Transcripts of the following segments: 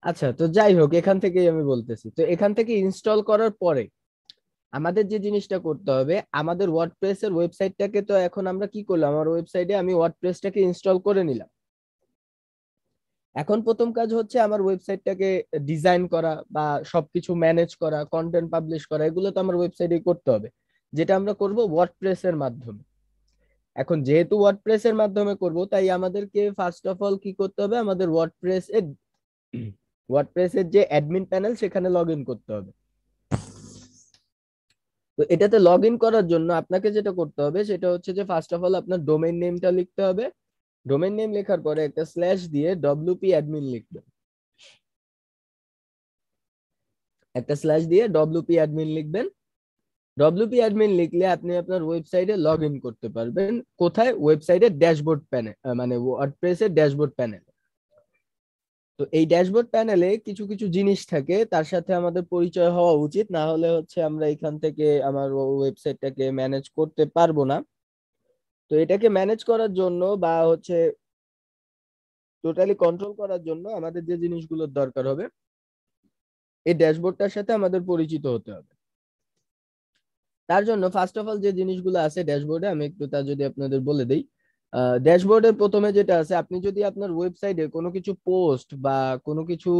আচ্ছা, তো যাই হোক, এখান থেকেই আমি বলতেছি। তো এখান থেকে ইনস্টল করার পরে আমাদের যে জিনিসটা করতে হবে, আমাদের ওয়ার্ডপ্রেস এর ওয়েবসাইটটাকে, তো এখন আমরা কি করলাম, আমার ওয়েবসাইটে আমি ওয়ার্ডপ্রেসটাকে ইনস্টল করে নিলাম। এখন প্রথম কাজ হচ্ছে আমার ওয়েবসাইটটাকে ডিজাইন করা বা সবকিছু ম্যানেজ করা, কন্টেন্ট পাবলিশ করা, এগুলো তো আমার ওয়েবসাইটে করতে হবে, যেটা আমরা করব ওয়ার্ডপ্রেস এর মাধ্যমে। এখন যেহেতু ওয়ার্ডপ্রেস এর মাধ্যমে করব, তাই আমাদেরকে ফার্স্ট অফ অল কি করতে হবে, আমাদের ওয়ার্ডপ্রেস এর যে অ্যাডমিন প্যানেল, সেখানে লগ ইন করতে হবে। তো এটাতে লগ ইন করার জন্য আপনাকে যেটা করতে হবে সেটা হচ্ছে যে ফার্স্ট অফ অল আপনার ডোমেইন নেমটা লিখতে হবে। ডোমেইন নেম লেখার পরে একটা স্ল্যাশ দিয়ে ডব্লিউপি অ্যাডমিন লিখবেন। একটা স্ল্যাশ দিয়ে ডব্লিউপি অ্যাডমিন লিখবেন। ডব্লিউপি অ্যাডমিন লিখলে আপনি আপনার ওয়েবসাইটে লগ ইন করতে পারবেন। কোথায়? ওয়েবসাইটের ড্যাশবোর্ড প্যানেল, মানে ওয়ার্ডপ্রেসের ড্যাশবোর্ড প্যানেল। তো এই ড্যাশবোর্ড প্যানেলে কিছু কিছু জিনিস থাকে, তার সাথে আমাদের পরিচয় হওয়া উচিত, না হলে হচ্ছে আমরা এখান থেকে আমার ওয়েবসাইটটাকে ম্যানেজ করতে পারবো না। তো এটাকে ম্যানেজ করার জন্য বা হচ্ছে টোটালি কন্ট্রোল করার জন্য আমাদের যে জিনিসগুলোর দরকার হবে, এই ড্যাশবোর্ডটার সাথে আমাদের পরিচিত হতে হবে। তার জন্য ফার্স্ট অফ অল যে জিনিসগুলো আছে ড্যাশবোর্ডে, আমি একটু তা যদি আপনাদের বলে দিই। ড্যাশবোর্ডের প্রথমে যেটা আছে, আপনি যদি আপনার ওয়েবসাইটে কোনো কিছু পোস্ট বা কোনো কিছু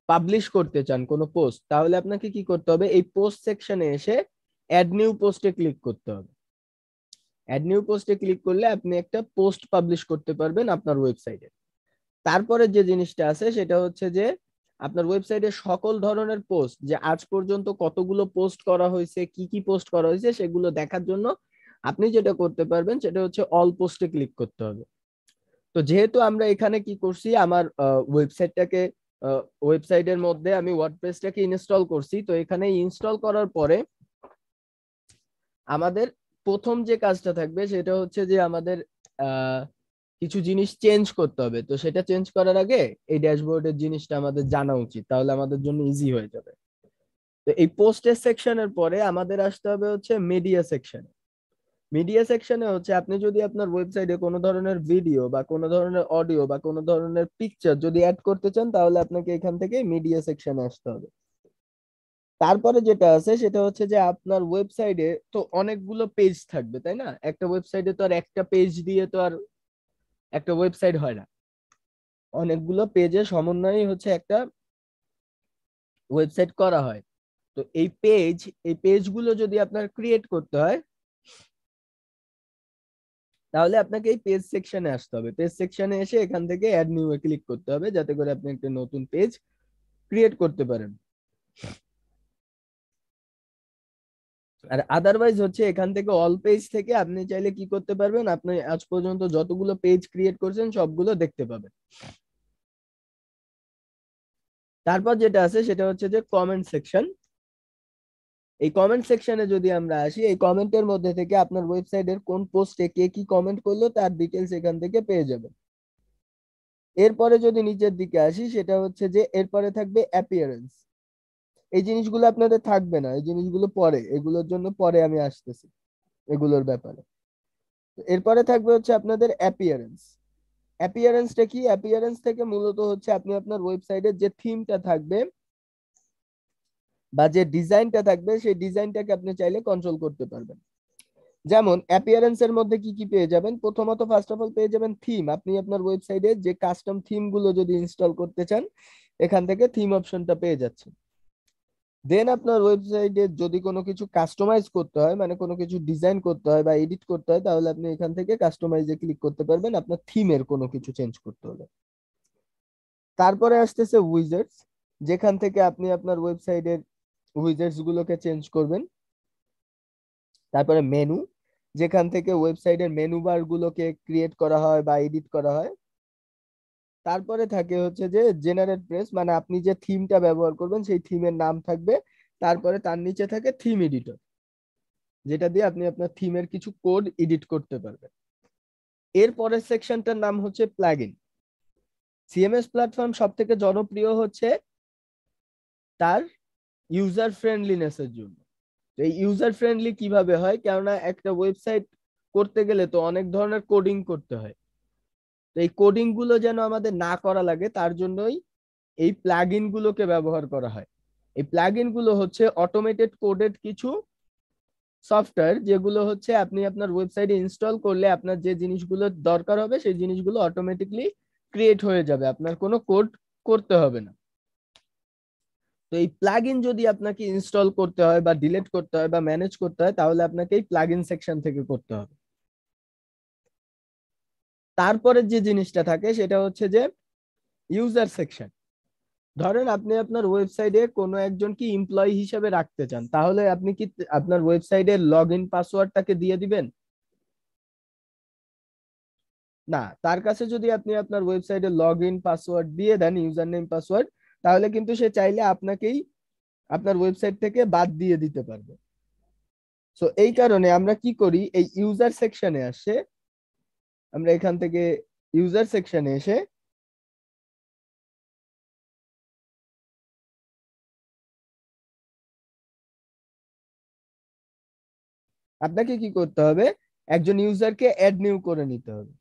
পাবলিশ করতে চান, কোনো পোস্ট, তাহলে আপনাকে কি করতে হবে, এই পোস্ট সেকশনে এসে অ্যাড নিউ পোস্টে ক্লিক করতে হবে। অ্যাড নিউ পোস্টে ক্লিক করলে আপনি একটা পোস্ট পাবলিশ করতে পারবেন আপনার ওয়েবসাইটে। তারপরে যে জিনিসটা আছে সেটা হচ্ছে যে আপনার ওয়েবসাইটে সকল ধরনের পোস্ট, যে আজ পর্যন্ত কতগুলো পোস্ট করা হয়েছে, কি কি পোস্ট করা হয়েছে, সেগুলো দেখার জন্য আপনি যেটা করতে পারবেন সেটা হচ্ছে অল পোস্টে ক্লিক করতে হবে। তো যেহেতু আমরা এখানে কি করছি, আমার ওয়েবসাইটটাকে, ওয়েবসাইটের মধ্যে আমি ওয়ার্ডপ্রেসটাকে ইনস্টল করছি, তো এখানে ইনস্টল করার পরে আমাদের প্রথম যে কাজটা থাকবে সেটা হচ্ছে যে আমাদের আহ কিছু জিনিস চেঞ্জ করতে হবে। তো সেটা চেঞ্জ করার আগে এই ড্যাশবোর্ডের জিনিসটা আমাদের জানা উচিত, তাহলে আমাদের জন্য ইজি হয়ে যাবে। তো এই পোস্টের সেকশনের পরে আমাদের আসতে হবে হচ্ছে মিডিয়া সেকশন। মিডিয়া সেকশনে হচ্ছে আপনি যদি আপনার ওয়েবসাইটে কোনো ধরনের ভিডিও বা কোনো ধরনের অডিও বা কোনো ধরনের পিকচার যদি অ্যাড করতে চান, তাহলে আপনাকে এখান থেকে মিডিয়া সেকশনে আসতে হবে। তারপরে যেটা আছে সেটা হচ্ছে যে আপনার ওয়েবসাইটে তো অনেকগুলো পেজ থাকবে, তাই না? একটা ওয়েবসাইটে তো আর একটা পেজ দিয়ে তো আর একটা ওয়েবসাইট হয় না, অনেকগুলো পেজের সমন্বয়ই হচ্ছে একটা ওয়েবসাইট করা হয়। তো এই পেজগুলো যদি আপনার ক্রিয়েট করতে হয়, তাহলে আপনাকে এই পেজ সেকশনে আসতে হবে। পেজ সেকশনে এসে এখান থেকে অ্যাড নিউ এ ক্লিক করতে হবে, যাতে করে আপনি একটা নতুন পেজ ক্রিয়েট করতে পারেন। আর আদারওয়াইজ হচ্ছে এখান থেকে অল পেজ থেকে আপনি চাইলে কি করতে পারবেন, আপনি আজ পর্যন্ত যতগুলো পেজ ক্রিয়েট করছেন সবগুলো দেখতে পাবেন। তারপর যেটা আছে সেটা হচ্ছে যে কমেন্ট সেকশন। এই কমেন্ট সেকশনে যদি আমরা আসি, এই কমেন্টের মধ্যে থেকে আপনার ওয়েবসাইটের কোন পোস্টে কে কি কমেন্ট করলো তার ডিটেলস এখান থেকে পেয়ে যাবেন। এরপরে যদি নিচের দিকে আসি, সেটা হচ্ছে যে এরপরে থাকবে অ্যাপিয়ারেন্স। এই জিনিসগুলো আপনাদের থাকবে না, এই জিনিসগুলো পরে, এগুলোর জন্য পরে আমি আসতেছি এগুলোর ব্যাপারে। তো এরপরে থাকবে হচ্ছে আপনাদের অ্যাপিয়ারেন্স। অ্যাপিয়ারেন্সটা কি? অ্যাপিয়ারেন্স থেকে মূলত হচ্ছে আপনি আপনার ওয়েবসাইটের যে থিমটা থাকবে বা যে ডিজাইনটা থাকবে, সেই ডিজাইনটাকে আপনি চাইলে কন্ট্রোল করতে পারবেন। যেমন অ্যাপিয়ারেন্স এর মধ্যে কি কি পেয়ে যাবেন, প্রথমত ফার্স্ট অফ অল পেয়ে যাবেন থিম। আপনি আপনার ওয়েবসাইটে যে কাস্টম থিম গুলো যদি ইনস্টল করতে চান, এখান থেকে থিম অপশনটা পেয়ে যাচ্ছেন। দেন আপনার ওয়েবসাইটে যদি কোনো কিছু কাস্টমাইজ করতে হয়, মানে কোনো কিছু ডিজাইন করতে হয় বা এডিট করতে হয়, তাহলে আপনি এখান থেকে কাস্টমাইজে ক্লিক করতে পারবেন আপনার থিমের কোনো কিছু চেঞ্জ করতে হলে। তারপরে আসতেছে উইজেটস, যেখান থেকে আপনি আপনার ওয়েবসাইটের উইজেটস গুলোকে চেঞ্জ করবেন। তারপরে মেনু, যেখান থেকে ওয়েবসাইটের মেনু বার গুলোকে ক্রিয়েট করা হয় বা এডিট করা হয়। তারপরে থাকে হচ্ছে যে জেনারেট প্রেস, মানে আপনি যে থিমটা ব্যবহার করবেন সেই থিমের নাম থাকবে। তারপরে তার নিচে থাকে থিম এডিটর, যেটা দিয়ে আপনি আপনার থিমের কিছু কোড এডিট করতে পারবেন। এর পরের সেকশনটার নাম হচ্ছে প্লাগইন। সিএমএস প্ল্যাটফর্ম সব থেকে জনপ্রিয় হচ্ছে তার ইউজার ফ্রেন্ডলিনেসের জন্য। তো এই ইউজার ফ্রেন্ডলি কিভাবে হয়, কেননা একটা ওয়েবসাইট করতে গেলে তো অনেক ধরনের কোডিং করতে হয়। তো এই কোডিং গুলো যেন আমাদের না করা লাগে, তার জন্যই এই প্লাগইন গুলোকে ব্যবহার করা হয়। এই প্লাগইন গুলো হচ্ছে অটোমেটেড কোডেড কিছু সফটওয়্যার, যেগুলো হচ্ছে আপনি আপনার ওয়েবসাইটে ইনস্টল করলে আপনার যে জিনিসগুলো দরকার হবে সেই জিনিসগুলো অটোমেটিকলি ক্রিয়েট হয়ে যাবে, আপনার কোনো কোড করতে হবে না। তো এই প্লাগইন যদি আপনাকে ইনস্টল করতে হয় বা ডিলিট করতে হয় বা ম্যানেজ করতে হয়, তাহলে আপনাকে এই প্লাগইন সেকশন থেকে করতে হবে। তারপরে যে জিনিসটা থাকে সেটা হচ্ছে যে ইউজার সেকশন। ধরেন আপনি আপনার ওয়েবসাইটে কোনো একজনকে এমপ্লয়ি হিসেবে রাখতে চান, তাহলে আপনি কি আপনার ওয়েবসাইটের লগ ইন পাসওয়ার্ডটাকে দিয়ে দিবেন? না, তার কাছে যদি আপনি আপনার ওয়েবসাইটে লগ ইন পাসওয়ার্ড দিয়ে দেন, ইউজার নেম পাসওয়ার্ড, তাহলে কিন্তু সে চাইলে আপনাকেই আপনার ওয়েবসাইট থেকে বাদ দিয়ে দিতে পারবে। সো এই কারণে আমরা কি করি, এই ইউজার সেকশনে আসে, আমরা এখান থেকে ইউজার সেকশনে এসে আপনাকে কি করতে হবে, একজন ইউজারকে অ্যাড নিউ করে নিতে হবে।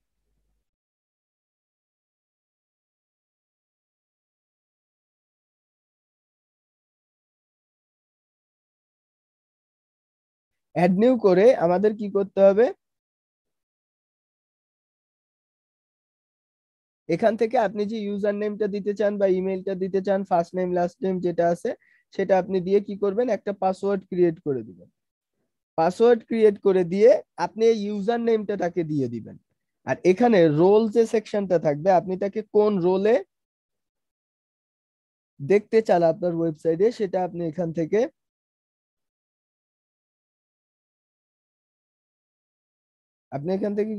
অ্যাড নিউ করে আমাদের কি করতে হবে, এখান থেকে আপনি যে ইউজার নেমটা দিতে চান বা ইমেলটা দিতে চান, ফার্স্ট নেম লাস্ট নেম যেটা আছে সেটা আপনি দিয়ে কি করবেন, একটা পাসওয়ার্ড ক্রিয়েট করে দিবেন। পাসওয়ার্ড ক্রিয়েট করে দিয়ে আপনি এই ইউজার নেমটা তাকে দিয়ে দিবেন। আর এখানে রোল যে সেকশনটা থাকবে, আপনি তাকে কোন রোলে দেখতে চান আপনার ওয়েবসাইটে, সেটা আপনি এখান থেকে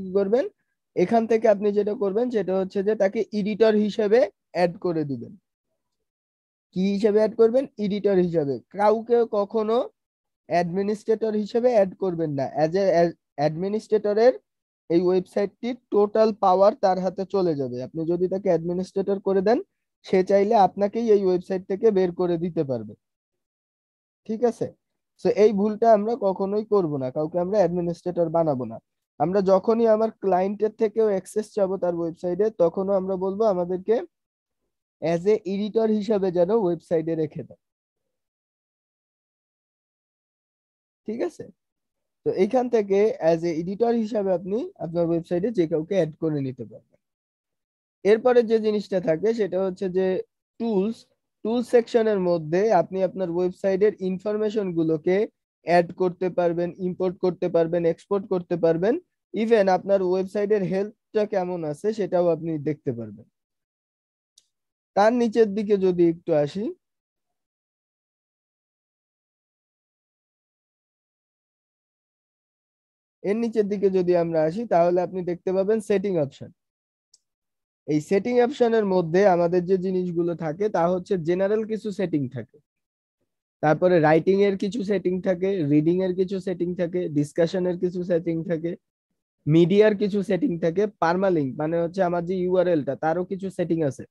কি করবেন, এখান থেকে আপনি যেটা করবেন সেটা হচ্ছে যে তাকে এডিটর হিসেবে অ্যাড করে দিবেন। কি হিসেবে অ্যাড করবেন, এডিটর হিসেবে। কাউকে কখনো অ্যাডমিনিস্ট্রেটর হিসেবে অ্যাড করবেন না। অ্যাজ এ অ্যাডমিনিস্ট্রেটরের এই ওয়েবসাইটটির টোটাল পাওয়ার তার হাতে চলে যাবে। আপনি যদি তাকে অ্যাডমিনিস্ট্রেটর করে দেন, সে চাইলে আপনাকেই এই ওয়েবসাইট থেকে বের করে দিতে পারবে। ঠিক আছে? তো এই ভুলটা আমরা কখনোই করব না, কাউকে আমরা অ্যাডমিনিস্ট্রেটর বানাবো না। আমরা যখনই আমার ক্লায়েন্টের থেকেও অ্যাক্সেস চাবো তার ওয়েবসাইটে, তখনও আমরা বলবো আমাদেরকে অ্যাজ এ এডিটর হিসাবে যেন ওয়েবসাইটে রেখে দেয়। ঠিক আছে? তো এইখান থেকে অ্যাজ এ এডিটর হিসাবে আপনি আপনার ওয়েবসাইটে যে কাউকে অ্যাড করে নিতে পারবেন। এরপরে যে জিনিসটা থাকে সেটা হচ্ছে যে টুলস। টুলস সেকশনের মধ্যে আপনি আপনার ওয়েবসাইটের ইনফরমেশন গুলোকে অ্যাড করতে পারবেন, ইম্পোর্ট করতে পারবেন, এক্সপোর্ট করতে পারবেন। ইভেন আপনার ওয়েবসাইটের হেলথটা কেমন আছে সেটাও আপনি দেখতে পারবেন। তার নিচের দিকে যদি একটু আসি, এর নিচের দিকে যদি আমরা আসি, তাহলে আপনি দেখতে পাবেন সেটিং অপশন। এই সেটিং অপশনের মধ্যে আমাদের যে জিনিসগুলো থাকে তা হচ্ছে জেনারেল কিছু সেটিং থাকে, তারপরে রাইটিং এর কিছু সেটিং থাকে, রিডিং এর কিছু সেটিং থাকে, ডিসকাশনের কিছু সেটিং থাকে, মিডিয়ার কিছু সেটিং থাকে, পার্মালিঙ্ক মানে হচ্ছে আমার যে ইউআরএলটা তারও কিছু সেটিং আছে,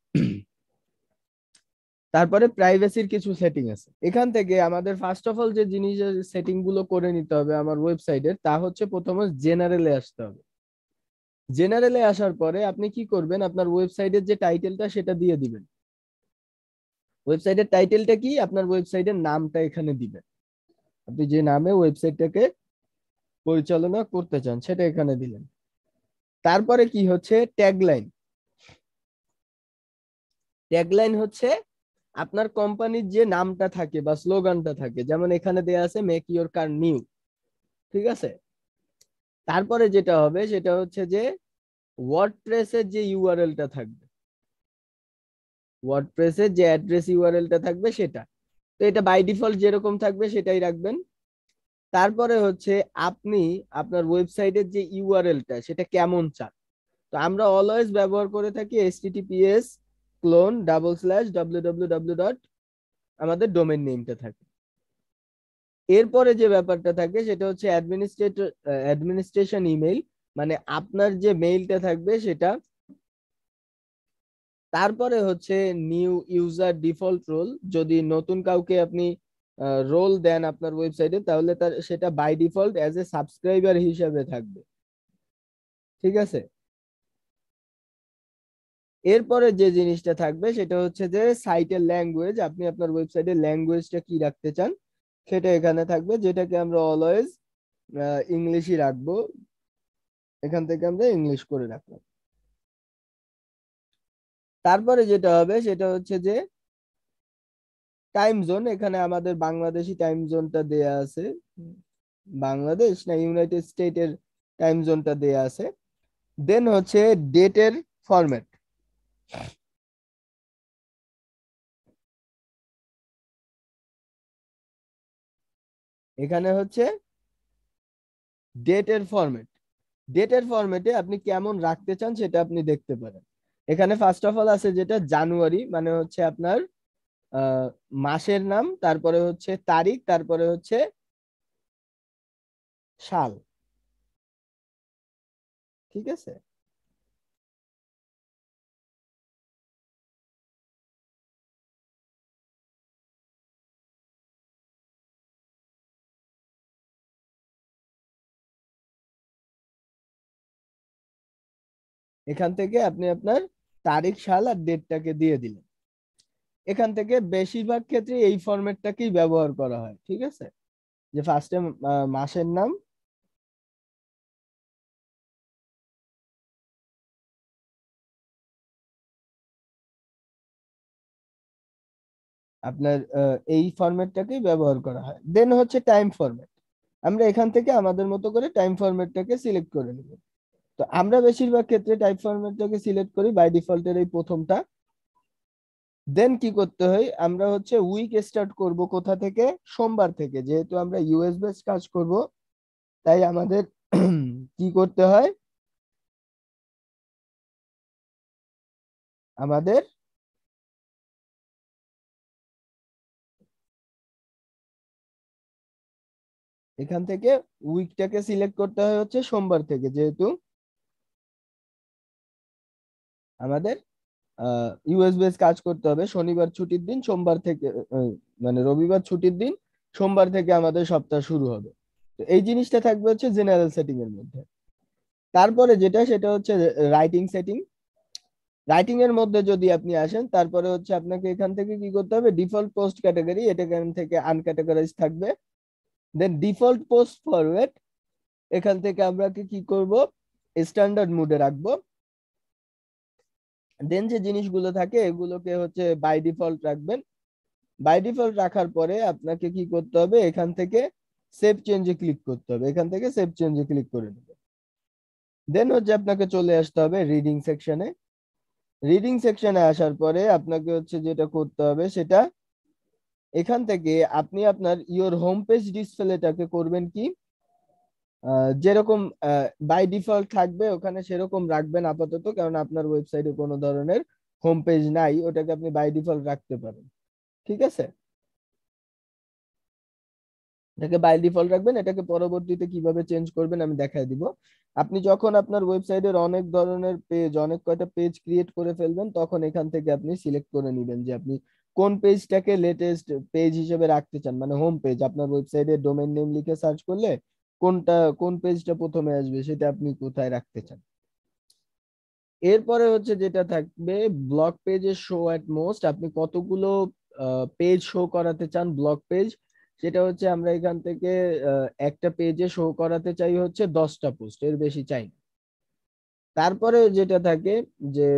তারপরে প্রাইভেসির কিছু সেটিং আছে। এখান থেকে আমাদের ফার্স্ট অফ অল যে জিনিসের সেটিং গুলো করে নিতে হবে আমার ওয়েবসাইটের, তা হচ্ছে প্রথমে জেনারেলে আসতে হবে। জেনারেলে আসার পরে আপনি কি করবেন, আপনার ওয়েবসাইটের যে টাইটেলটা সেটা দিয়ে দিবেন। ওয়েবসাইটের টাইটেলটা কি, আপনার ওয়েবসাইটের নামটা এখানে দিবেন। আপনি যে নামে ওয়েবসাইটটাকে পরিচালনা করতে চান সেটা এখানে দিলেন। তারপরে কি হচ্ছে ট্যাগলাইন। ট্যাগলাইন হচ্ছে আপনার কোম্পানির যে নামটা থাকে বা স্লোগানটা থাকে, যেমন এখানে দেয়া আছে মেক ইওর কার নিউ। ঠিক আছে? তারপরে যেটা হবে সেটা হচ্ছে যে ওয়ার্ডপ্রেসের যে ইউআরএলটা থাকবে, ওয়ার্ডপ্রেসের যে অ্যাড্রেস ইউআরএলটা থাকবে সেটা, তো এটা বাই ডিফল্ট যেরকম থাকবে সেটাই রাখবেন। তারপরে হচ্ছে আপনি আপনার ওয়েবসাইটের যে ইউআরএলটা সেটা কেমন চান। তো আমরা অলওয়েজ ব্যবহার করে থাকি https clone double slash www dot আমাদের ডোমেন নেমটা থাকে। এরপরে যে ব্যাপারটা থাকে সেটা হচ্ছে অ্যাডমিনিস্ট্রেশন ইমেল, মানে আপনার যে মেইলটা থাকবে সেটা। তারপরে হচ্ছে নিউ ইউজার ডিফল্ট রোল, যদি নতুন কাউকে আপনি রোল দেন আপনার ওয়েবসাইটে, তাহলে তার সেটা by default as a subscriber হিসাবে থাকবে। ঠিক আছে? এরপরে যে জিনিসটা থাকবে সেটা হচ্ছে যে সাইটের ল্যাঙ্গুয়েজ, আপনি আপনার ওয়েবসাইটের ল্যাঙ্গুয়েজটা কি রাখতে চান সেটা এখানে থাকবে, যেটাকে আমরা অলওয়েজ ইংলিশই রাখবো। এখান থেকে আমরা ইংলিশ করে রাখলাম। তারপরে যেটা হবে সেটা হচ্ছে যে টাইম জোন, এখানে আমাদের বাংলাদেশি টাইম জোনটা দেয়া আছে। বাংলাদেশ না ইউনাইটেড স্টেটের টাইম জোনটা দেয়া আছে। দেন হচ্ছে ডেটের ফরম্যাট, এখানে হচ্ছে ডেটের ফরম্যাট। ডেটের ফরম্যাটে আপনি কেমন রাখতে চান সেটা আপনি দেখতে পারেন। এখানে ফার্স্ট অফ অল আছে যেটা জানুয়ারি, মানে হচ্ছে আপনার আহ, মাসের নাম, তারপরে হচ্ছে তারিখ, তারপরে হচ্ছে সাল। ঠিক আছে, এখান থেকে আপনি আপনার তারিখ সাল আর ডেটটাকে দিয়ে দিলেন। এখান থেকে বেশিরভাগ ক্ষেত্রে এই ফরম্যাটটাকেই ব্যবহার করা হয়। ঠিক আছে, যে ফার্স্টে মাসের নাম, আপনার এই ফরম্যাটটাকেই ব্যবহার করা হয়। দেন হচ্ছে টাইম ফরম্যাট, আমরা এখান থেকে আমাদের মতো করে টাইম ফরম্যাটটাকে সিলেক্ট করে নেব। তো আমরা বেশিরভাগ ক্ষেত্রে টাইপ ফরম্যাটটাকে সিলেক্ট করি বাই ডিফল্টের এই প্রথমটা। দেন কি করতে হয়, আমরা হচ্ছে উইক স্টার্ট করব কোথা থেকে, সোমবার থেকে, যেহেতু আমরা ইউএস বেস কাজ করব তাই আমাদের কি করতে হয়, আমাদের এখান থেকে উইকটাকে সিলেক্ট করতে হয় হচ্ছে সোমবার থেকে, যেহেতু আমাদের ইউএস বেস কাজ করতে হবে। শনিবার ছুটির দিন, সোমবার থেকে মানে রবিবার ছুটির দিন, সোমবার থেকে আমাদের সপ্তাহ শুরু হবে। তো এই জিনিসটা থাকবে হচ্ছে জেনারেল সেটিং এর মধ্যে। তারপরে যেটা সেটা হচ্ছে রাইটিং সেটিং। রাইটিং এর মধ্যে যদি আপনি আসেন, তারপরে হচ্ছে আপনাকে এখান থেকে কি করতে হবে, ডিফল্ট পোস্ট ক্যাটাগরি, এটা এখান থেকে আনক্যাটাগরাইজ থাকবে। দেন ডিফল্ট পোস্ট ফরম্যাট, এখান থেকে আমরা কি করব, স্ট্যান্ডার্ড মুডে রাখবো। দেন যে জিনিসগুলো থাকে এগুলোকে হচ্ছে বাই ডিফল্ট রাখবেন। বাই ডিফল্ট রাখার পরে আপনাকে কি করতে হবে, এখান থেকে সেভ চেঞ্জে ক্লিক করতে হবে, এখান থেকে সেভ চেঞ্জে ক্লিক করে দেবেন। দেন হচ্ছে আপনাকে চলে আসতে হবে রিডিং সেকশনে। রিডিং সেকশনে আসার পরে আপনাকে হচ্ছে যেটা করতে হবে সেটা, এখান থেকে আপনি আপনার ইওর হোম পেজ ডিসপ্লেটাকে করবেন কি, যেরকম বাই ডিফল্ট থাকবে ওখানে সেরকম রাখবেন আপাতত, কারণ আপনার ওয়েবসাইটে কোনো ধরনের হোম পেজ নাই, ওটাকে আপনি বাই ডিফল্ট রাখতে পারেন। ঠিক আছে, এটাকে বাই ডিফল্ট রাখবেন। এটাকে পরবর্তীতে কিভাবে চেঞ্জ করবেন আমি দেখাই দিব। আপনি যখন আপনার ওয়েবসাইটের অনেক ধরনের পেজ, অনেক কয়টা পেজ ক্রিয়েট করে ফেলবেন, তখন এখান থেকে আপনি সিলেক্ট করে নেবেন যে আপনি কোন পেজটাকে লেটেস্ট পেজ হিসেবে রাখতে চান, মানে হোম পেজ। আপনার ওয়েবসাইটের ডোমেইন নেম লিখে সার্চ করলে কোনটা, কোন পেজটা প্রথমে আসবে সেটা আপনি কোথায় রাখতে চান। এরপরে হচ্ছে যেটা থাকবে ব্লগ পেজের শো অ্যাট মোস্ট, আপনি কতগুলো পেজ শো করাতে চান ব্লগ পেজ, সেটা হচ্ছে আমরা এখান থেকে একটা পেজে শো করাতে চাই হচ্ছে 10টা পোস্ট, এর বেশি চাই না। তারপরে যেটা থাকে যে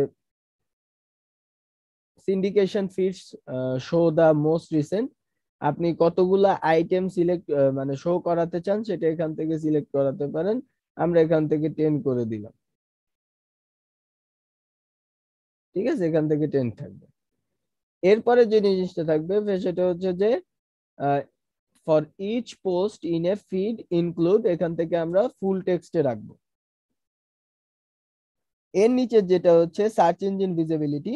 syndication feeds show the most recent, আপনি কতগুলা আইটেম সিলেক্ট মানে শো করাতে চান সেটা এখান থেকে সিলেক্ট করাতে পারেন। আমরা এখান থেকে 10 করে দিলাম। ঠিক আছে, এখান থেকে 10 থাকবে। এরপরে যে জিনিসটা থাকবে সেটা হচ্ছে যে for each post in a feed include, এখান থেকে আমরা ফুল টেক্সটে রাখবো। এর নিচে যেটা হচ্ছে সার্চ ইঞ্জিন ভিজিবিলিটি,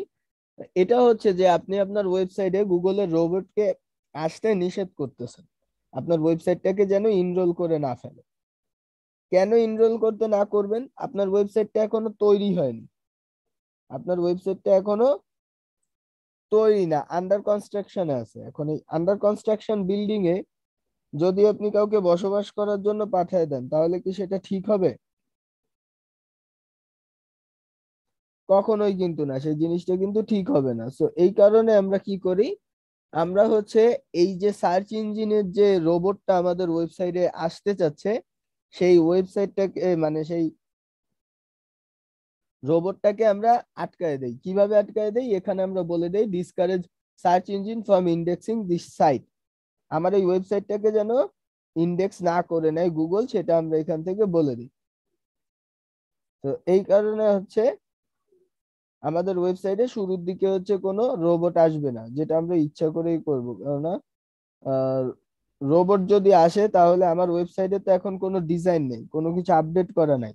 এটা হচ্ছে যে আপনি আপনার ওয়েবসাইটে গুগলের রোবটকে আসতে নিষেধ করতেছেন, আপনার ওয়েবসাইটটাকে যেন ইনরোল করে না ফেলে। কেন ইনরোল করতে না করবেন, আপনার ওয়েবসাইটটা এখনো তৈরি হয়নি, আপনার ওয়েবসাইটটা এখনো তৈরি না, আন্ডার কনস্ট্রাকশনে আছে। এখন এই আন্ডার কনস্ট্রাকশন বিল্ডিং এ যদি আপনি কাউকে বসবাস করার জন্য পাঠিয়ে দেন, তাহলে কি সেটা ঠিক হবে? কখনোই কিন্তু না, সেই জিনিসটা কিন্তু ঠিক হবে না। সো এই কারণে আমরা কি করি, আমরা হচ্ছে এই যে সার্চ ইঞ্জিনের যে রোবটটা আমাদের ওয়েবসাইটে আসতে চাচ্ছে, সেই ওয়েবসাইটটাকে মানে সেই রোবটটাকে আমরা আটকায় দেই। কিভাবে আটকায় দেই, এখানে আমরা বলে দেই discourage search engine from indexing this site. আমার এই ওয়েবসাইটটাকে যেন ইন্ডেক্স না করে নেয় গুগল, সেটা আমরা এখান থেকে বলে দিই। তো এই কারণে হচ্ছে আমাদের ওয়েবসাইটে শুরুর দিকে হচ্ছে কোনো রোবট আসবে না, যেটা আমরা ইচ্ছা করেই করব। কেননা রোবট যদি আসে তাহলে আমার ওয়েবসাইটে তো এখন কোনো ডিজাইন নেই, কোনো কিছু আপডেট করা নাই,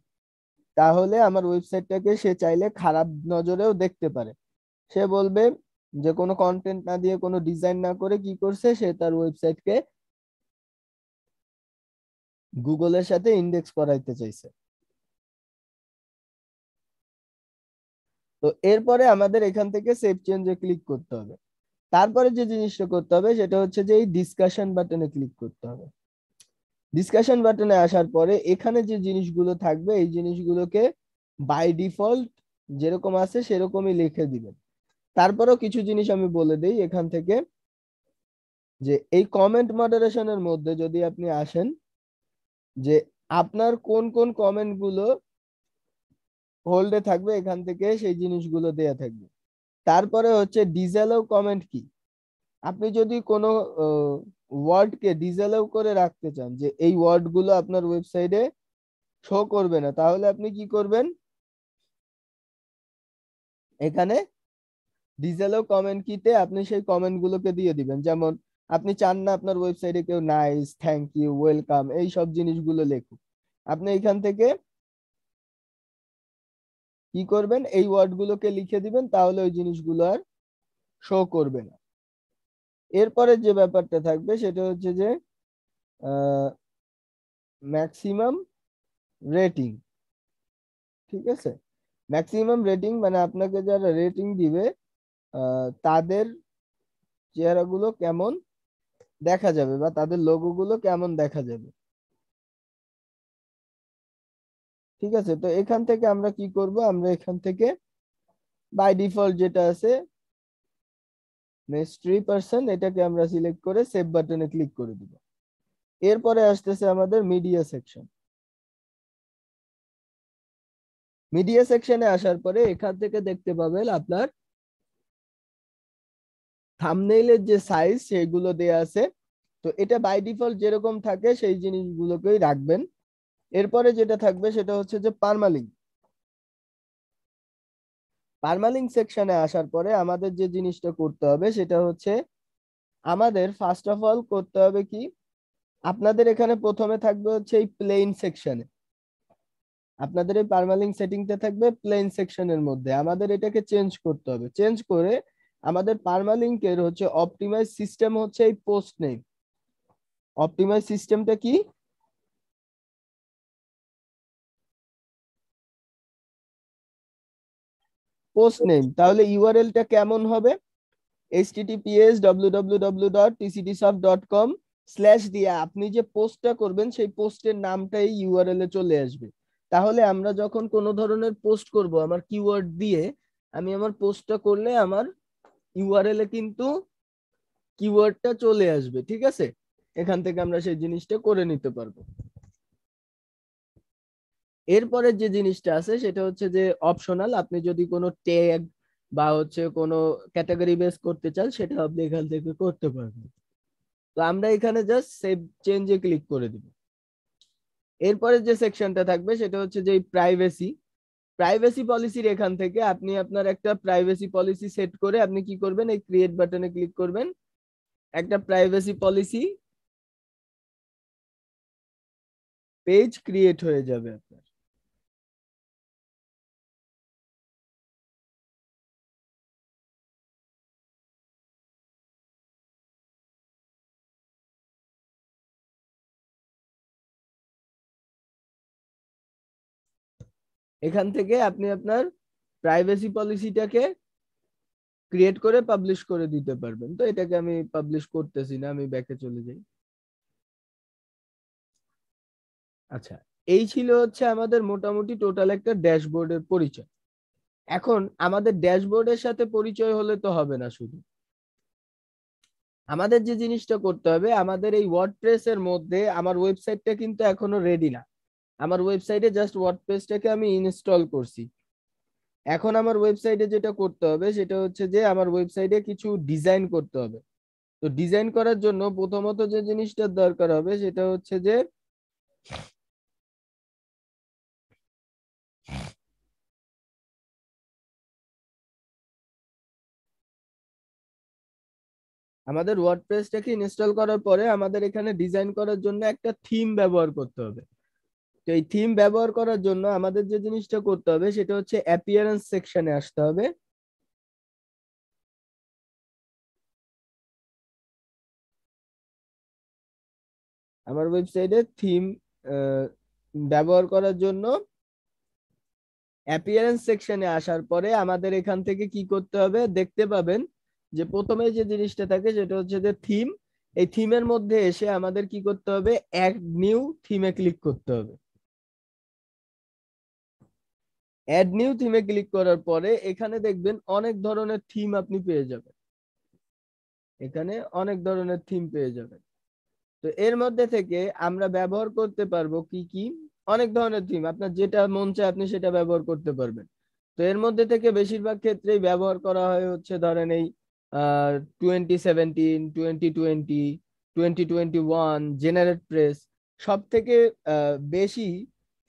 তাহলে আমার ওয়েবসাইটটাকে সে চাইলে খারাপ নজরেও দেখতে পারে। সে বলবে যে কোনো কন্টেন্ট না দিয়ে, কোনো ডিজাইন না করে কি করছে, সে তার ওয়েবসাইটকে গুগলের সাথে ইন্ডেক্স করাইতে চাইছে। তো এরপরে আমাদের এখান থেকে সেভ চেঞ্জে ক্লিক করতে হবে। তারপরে যে জিনিসটা করতে হবে সেটা হচ্ছে যে এই ডিসকাশন বাটনে ক্লিক করতে হবে। ডিসকাশন বাটনে আসার পরে এখানে যে জিনিসগুলো থাকবে এই জিনিসগুলোকে বাই ডিফল্ট যেরকম আছে সেরকমই লিখে দিবেন। তারপরেও কিছু জিনিস আমি বলে দেই এখান থেকে, যে এই কমেন্ট মডারেশনের মধ্যে যদি আপনি আসেন, যে আপনার কোন কোন কমেন্ট গুলো হোল্ডে থাকবে, এখান থেকে সেই জিনিসগুলো দেয়া থাকবে। তারপরে হচ্ছে ডিসঅ্যালাউ কমেন্ট কি, আপনি যদি কোনো ওয়ার্ডকে ডিসঅ্যালাউ করে রাখতে চান, যে এই ওয়ার্ড গুলো আপনার ওয়েবসাইটে শো করবে না, তাহলে আপনি কি করবেন, এখানে ডিসঅ্যালাউ কমেন্ট কিতে আপনি সেই কমেন্ট গুলোকে দিয়ে দিবেন। যেমন আপনি চান না আপনার ওয়েবসাইটে কেউ নাইস, থ্যাংক ইউ, ওয়েলকাম এই সব জিনিসগুলো লেখুক, আপনি এখান থেকে কি করবেন, এই ওয়ার্ড গুলোকে লিখে দিবেন, তাহলে ওই জিনিসগুলো আর শো করবে না। এরপরে যে ব্যাপারটা থাকবে সেটা হচ্ছে যে ম্যাক্সিমাম রেটিং। ঠিক আছে, ম্যাক্সিমাম রেটিং মানে আপনাকে যারা রেটিং দিবে তাদের চেহারাগুলো কেমন দেখা যাবে বা তাদের লোগো গুলো কেমন দেখা যাবে। ঠিক আছে, তো এখান থেকে আমরা কি করব, আমরা এখান থেকে বাই ডিফল্ট যেটা আছে মিস্ট্রি পার্সন, এটাকে আমরা সিলেক্ট করে সেভ বাটনে ক্লিক করে দিব। এরপরে আসতেছে আমাদের মিডিয়া সেকশন। মিডিয়া সেকশনে আসার পরে এখান থেকে দেখতে পাবেন আপনার থাম্বনেইলের যে সাইজ সেগুলো দেয়া আছে। তো এটা বাই ডিফল্ট যেরকম থাকে সেই জিনিসগুলোকেই রাখবেন। এরপরে যেটা থাকবে সেটা হচ্ছে যে পার্মালিঙ্ক। পার্মালিঙ্ক সেকশনে আসার পরে আমাদের যে জিনিসটা করতে হবে সেটা হচ্ছে, আমাদের ফার্স্ট অফ অল করতে হবে কি, আপনাদের এখানে প্রথমে থাকবে হচ্ছে এই প্লেন সেকশনে, আপনাদের এই পার্মালিঙ্ক সেটিংটা থাকবে প্লেন সেকশনের মধ্যে। আমাদের এটাকে চেঞ্জ করতে হবে, চেঞ্জ করে আমাদের পার্মালিঙ্কের হচ্ছে অপটিমাইজ সিস্টেম হচ্ছে এই পোস্ট নেম। অপটিমাইজ সিস্টেমটা কি, পোস্ট নেম। তাহলে ইউআরএলটা কেমন হবে, https://www.tcdsoft.com/ দিয়ে আপনি যে পোস্টটা করবেন সেই পোস্টের নামটাই ইউআরএল এ চলে আসবে। তাহলে আমরা যখন কোনো ধরনের পোস্ট করব আমার কিওয়ার্ড দিয়ে, আমি আমার পোস্টটা করলে আমার ইউআরএল এ কিন্তু কিওয়ার্ডটা চলে আসবে। ঠিক আছে, এখান থেকে আমরা সেই জিনিসটা করে নিতে পারবো। এরপরে যে জিনিসটা আছে সেটা হচ্ছে যে অপশনাল, আপনি যদি কোনো ট্যাগ বা হচ্ছে কোনো ক্যাটাগরি বেস করতে চান সেটা আপনি এখান থেকে করতে পারবেন। তো আমরা এখানে জাস্ট সেভ চেঞ্জে ক্লিক করে দিব। এরপরে যে সেকশনটা থাকবে সেটা হচ্ছে যে প্রাইভেসি। প্রাইভেসি পলিসির এখান থেকে আপনি আপনার একটা প্রাইভেসি পলিসি সেট করে আপনি কি করবেন, এই ক্রিয়েট বাটনে ক্লিক করবেন, একটা প্রাইভেসি পলিসি পেজ ক্রিয়েট হয়ে যাবে আপনার। এখান থেকে আপনি আপনার প্রাইভেসি পলিসিটাকে ক্রিয়েট করে পাবলিশ করে দিতে পারবেন। তো এটাকে আমি পাবলিশ করতেছি না, আমি ব্যাকে চলে যাই। আচ্ছা, এই ছিল হচ্ছে আমাদের মোটামুটি টোটাল একটা ড্যাশবোর্ডের পরিচয়। এখন আমাদের ড্যাশবোর্ডের সাথে পরিচয় হলে তো হবে না শুধু, আমাদের যে জিনিসটা করতে হবে, আমাদের এই ওয়ার্ডপ্রেস এর মধ্যে আমার ওয়েবসাইটটা কিন্তু এখনো রেডি না। আমার ওয়েবসাইটে জাস্ট ওয়ার্ডপ্রেসটাকে আমি ইনস্টল করছি। এখন আমার ওয়েবসাইটে যেটা করতে হবে সেটা হচ্ছে যে আমার ওয়েবসাইটে কিছু ডিজাইন করতে হবে। তো ডিজাইন করার জন্য প্রথমত যে জিনিসটার দরকার হবে সেটা হচ্ছে যে আমাদের ওয়ার্ডপ্রেসটাকে ইনস্টল করার পরে আমাদের এখানে ডিজাইন করার জন্য একটা থিম ব্যবহার করতে হবে। তো এই থিম ব্যবহার করার জন্য আমাদের যে জিনিসটা করতে হবে সেটা হচ্ছে অ্যাপিয়ারেন্স সেকশনে আসতে হবে। আমার ওয়েবসাইটে থিম ব্যবহার করার জন্য অ্যাপিয়ারেন্স সেকশনে আসার পরে আমাদের এখান থেকে কি করতে হবে দেখতে পাবেন যে প্রথমে যে জিনিসটা থাকে সেটা হচ্ছে যে থিম। এই থিমের মধ্যে এসে আমাদের কি করতে হবে, অ্যাড নিউ থিমে ক্লিক করতে হবে। অ্যাড নিউ থিমে ক্লিক করার পরে এখানে দেখবেন অনেক ধরনের থিম আপনি পেয়ে যাবেন। এখানে অনেক ধরনের থিম পেয়ে যাবেন। তো এর মধ্যে থেকে আমরা ব্যবহার করতে পারবো কি কি, অনেক ধরনের থিম, আপনার যেটা মন চায় আপনি সেটা ব্যবহার করতে পারবেন। তো এর মধ্যে থেকে বেশিরভাগ ক্ষেত্রেই ব্যবহার করা হয় হচ্ছে ধরেন এই 2017, 2020, 2021 জেনারেট প্রেস। সব থেকে বেশি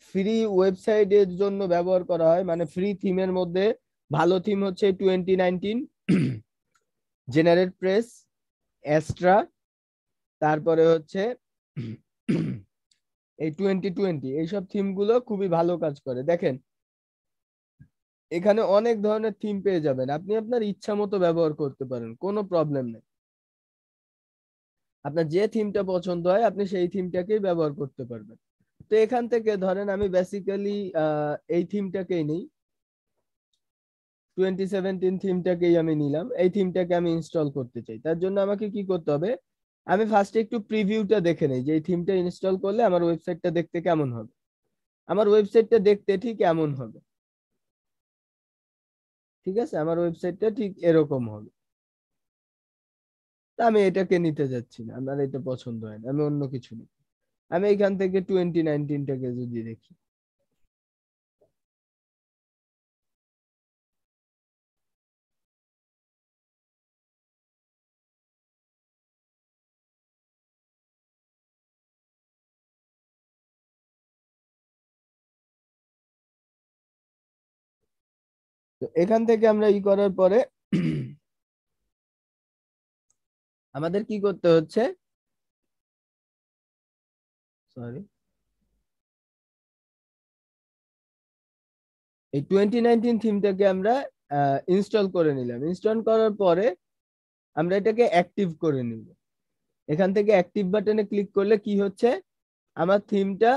ফ্রি ওয়েবসাইটের জন্য ব্যবহার করা হয়, মানে ফ্রি থিমের মধ্যে ভালো থিম হচ্ছে 2019, জেনারেট প্রেস, অ্যাস্ট্রা, তারপরে হচ্ছে এই 2020। এইসব থিম গুলো খুবই ভালো কাজ করে। দেখেন এখানে অনেক ধরনের থিম পেয়ে যাবেন, আপনি আপনার ইচ্ছা মতো ব্যবহার করতে পারেন, কোনো প্রবলেম নেই। আপনার যে থিমটা পছন্দ হয় আপনি সেই থিমটাকেই ব্যবহার করতে পারবেন। তো এখান থেকে ধরেন আমি বেসিক্যালি এই থিমটাকেই নিই, 2017 থিমটাকেই আমি নিলাম। এই থিমটাকে আমি ইনস্টল করতে চাই, তার জন্য আমাকে কি করতে হবে, আমি ফার্স্টে একটু প্রিভিউটা দেখে নেই যে এই থিমটা ইনস্টল করলে আমার ওয়েবসাইটটা দেখতে কেমন হবে। আমার ওয়েবসাইটটা দেখতে ঠিক এমন হবে, ঠিক আছে, আমার ওয়েবসাইটটা ঠিক এরকম হবে। তা আমি এটাকে নিতে যাচ্ছি না, আমার এটা পছন্দ হয় না, আমি অন্য কিছু নিই। আমি এখান থেকে 2019টাকে যদি দেখি, তো এখান থেকে আমরা ই করার পরে আমাদের কি করতে হচ্ছে, সরি, এই 2019 থিমটাকে আমরা ইনস্টল করে নিলাম। ইনস্টল করার পরে আমরা এটাকে অ্যাক্টিভ করে নিব। এখান থেকে অ্যাক্টিভ বাটনে ক্লিক করলে কি হচ্ছে, আমার থিমটা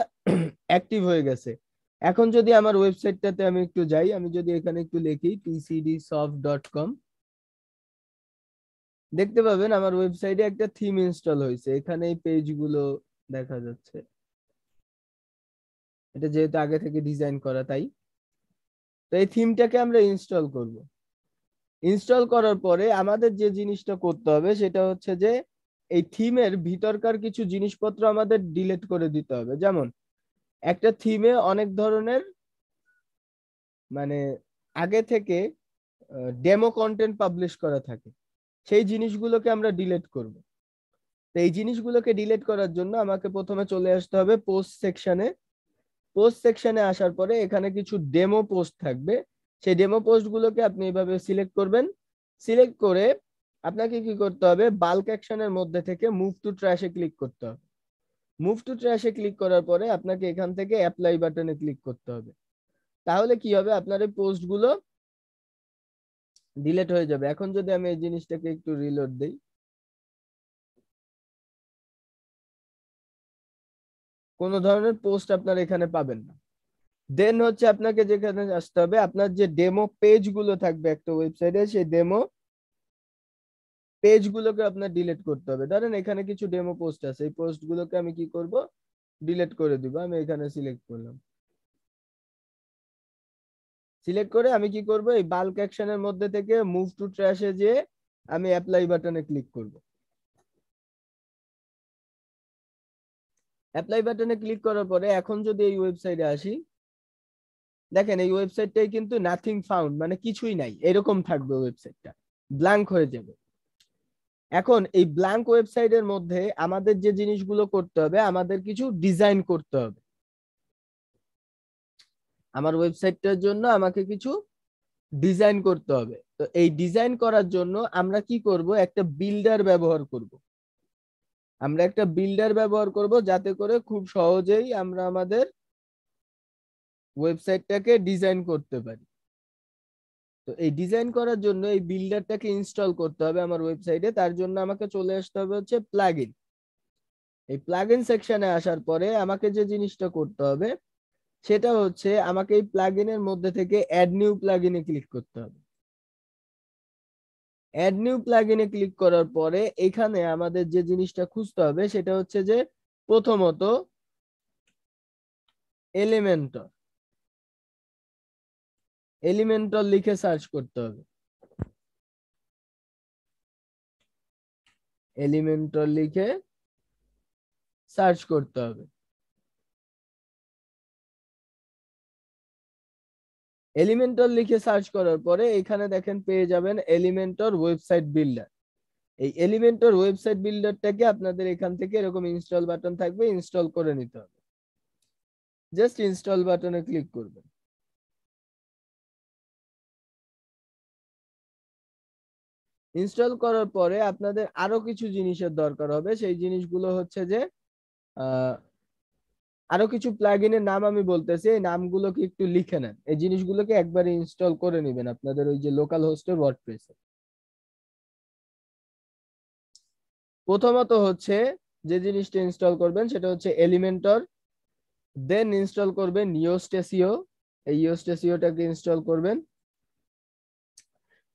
অ্যাক্টিভ হয়ে গেছে। এখন যদি আমার ওয়েবসাইটটাতে আমি একটু যাই, আমি যদি এখানে একটু লিখি tcdsoft.com, দেখতে পাবেন আমার ওয়েবসাইটে একটা থিম ইনস্টল হয়েছে। এখানে এই পেজগুলো দেখা যাচ্ছে, এটা যেহেতু আগে থেকে ডিজাইন করা তাই। তো এই থিমটাকে আমরা ইনস্টল করব। ইনস্টল করার পরে আমাদের যে জিনিসটা করতে হবে সেটা হচ্ছে যে এই থিমের ভিতরকার কিছু জিনিসপত্র আমাদের ডিলিট করে দিতে হবে। যেমন একটা থিমে অনেক ধরনের মানে আগে থেকে ডেমো কন্টেন্ট পাবলিশ করা থাকে, সেই জিনিসগুলোকে আমরা ডিলিট করব। তো এই জিনিসগুলোকে ডিলিট করার জন্য আমাকে প্রথমে চলে আসতে হবে পোস্ট সেকশনে। পোস্ট সেকশনে আসার পরে এখানে কিছু ডেমো পোস্ট থাকবে, সেই ডেমো পোস্ট গুলোকে আপনি এভাবে সিলেক্ট করবেন। সিলেক্ট করে আপনাকে কি করতে হবে, বাল্ক অ্যাকশনের মধ্যে থেকে মুভ টু ট্র্যাশে ক্লিক করতে হবে। মুভ টু ট্র্যাশে ক্লিক করার পরে আপনাকে এখান থেকে অ্যাপ্লাই বাটনে ক্লিক করতে হবে। তাহলে কি হবে, আপনার এই পোস্ট গুলো ডিলিট হয়ে যাবে। এখন যদি আমি এই জিনিসটাকে একটু রিলোড দেই, কোনো ধরনের পোস্ট আপনার এখানে পাবেন না। দেন হচ্ছে আপনাকে যেখানে আসতে হবে, আপনার যে ডেমো পেজ গুলো থাকবে একটা ওয়েবসাইটে, সেই ডেমো পেজ গুলোকে আপনার ডিলিট করতে হবে। ধরেন এখানে কিছু ডেমো পোস্ট আছে, এই পোস্ট গুলোকে আমি কি করব, ডিলিট করে দিব। আমি এখানে সিলেক্ট করলাম, সিলেক্ট করে আমি কি করব, এই বাল্ক অ্যাকশনের মধ্যে থেকে মুভ টু ট্র্যাশে যে আমি অ্যাপ্লাই বাটনে ক্লিক করব। অ্যাপ্লাই বাটনে ক্লিক করার পরে এখন যদি এই ওয়েবসাইটে আসি, দেখেন এই ওয়েবসাইটটাই কিন্তু নাথিং ফাউন্ড, মানে কিছুই নাই এরকম থাকবে, ওয়েবসাইটটা ব্ল্যাঙ্ক হয়ে যাবে। এখন এই ব্ল্যাঙ্ক ওয়েবসাইটের মধ্যে আমাদের যে জিনিসগুলো করতে হবে, আমাদের কিছু ডিজাইন করতে হবে। আমার ওয়েবসাইটটার জন্য আমাকে কিছু ডিজাইন করতে হবে। তো এই ডিজাইন করার জন্য আমরা কি করব, একটা বিল্ডার ব্যবহার করব। আমরা একটা বিল্ডার ব্যবহার করব যাতে করে খুব সহজেই আমরা আমাদের ওয়েবসাইটটাকে ডিজাইন করতে পারি। তো এই ডিজাইন করার জন্য এই বিল্ডারটাকে ইনস্টল করতে হবে আমার ওয়েবসাইটে। তার জন্য আমাকে চলে আসতে হবে হচ্ছে প্লাগইন। এই প্লাগইন সেকশনে আসার পরে আমাকে যে জিনিসটা করতে হবে সেটা হচ্ছে আমাকে এই প্লাগইনের মধ্যে থেকে অ্যাড নিউ প্লাগইনে ক্লিক করতে হবে। অ্যাড নিউ প্লাগইনে ক্লিক করার পরে এখানে আমাদের যে জিনিসটা খুঁজতে হবে সেটা হচ্ছে যে প্রথমত এলিমেন্টর। এলিমেন্টর লিখে সার্চ করতে হবে। এলিমেন্টর লিখে সার্চ করতে হবে। এলিমেন্টর লিখে সার্চ করার পরে এখানে দেখেন পেয়ে যাবেন এলিমেন্টর ওয়েবসাইট বিল্ডার। এই এলিমেন্টর ওয়েবসাইট বিল্ডারটাকে আপনাদের এখান থেকে এরকম ইনস্টল বাটন থাকবে, ইনস্টল করে নিতে হবে। জাস্ট ইনস্টল বাটনে ক্লিক করবেন। ইনস্টল করার পরে আপনাদের আরো কিছু জিনিসের দরকার হবে। সেই জিনিসগুলো হচ্ছে যে আরো কিছু প্লাগইনের নাম আমি বলতেছি, এই নামগুলোকে একটু লিখে নেন। এই জিনিসগুলোকে একবারে ইনস্টল করে নেবেন আপনাদের ওই যে লোকাল হোস্টের ওয়ার্ডপ্রেসে। প্রথমত হচ্ছে যে জিনিসটা ইনস্টল করবেন সেটা হচ্ছে এলিমেন্টর, দেন ইনস্টল করবেন ইয়োস্ট এসইও। এই ইয়োস্ট এসইওটাকে ইনস্টল করবেন।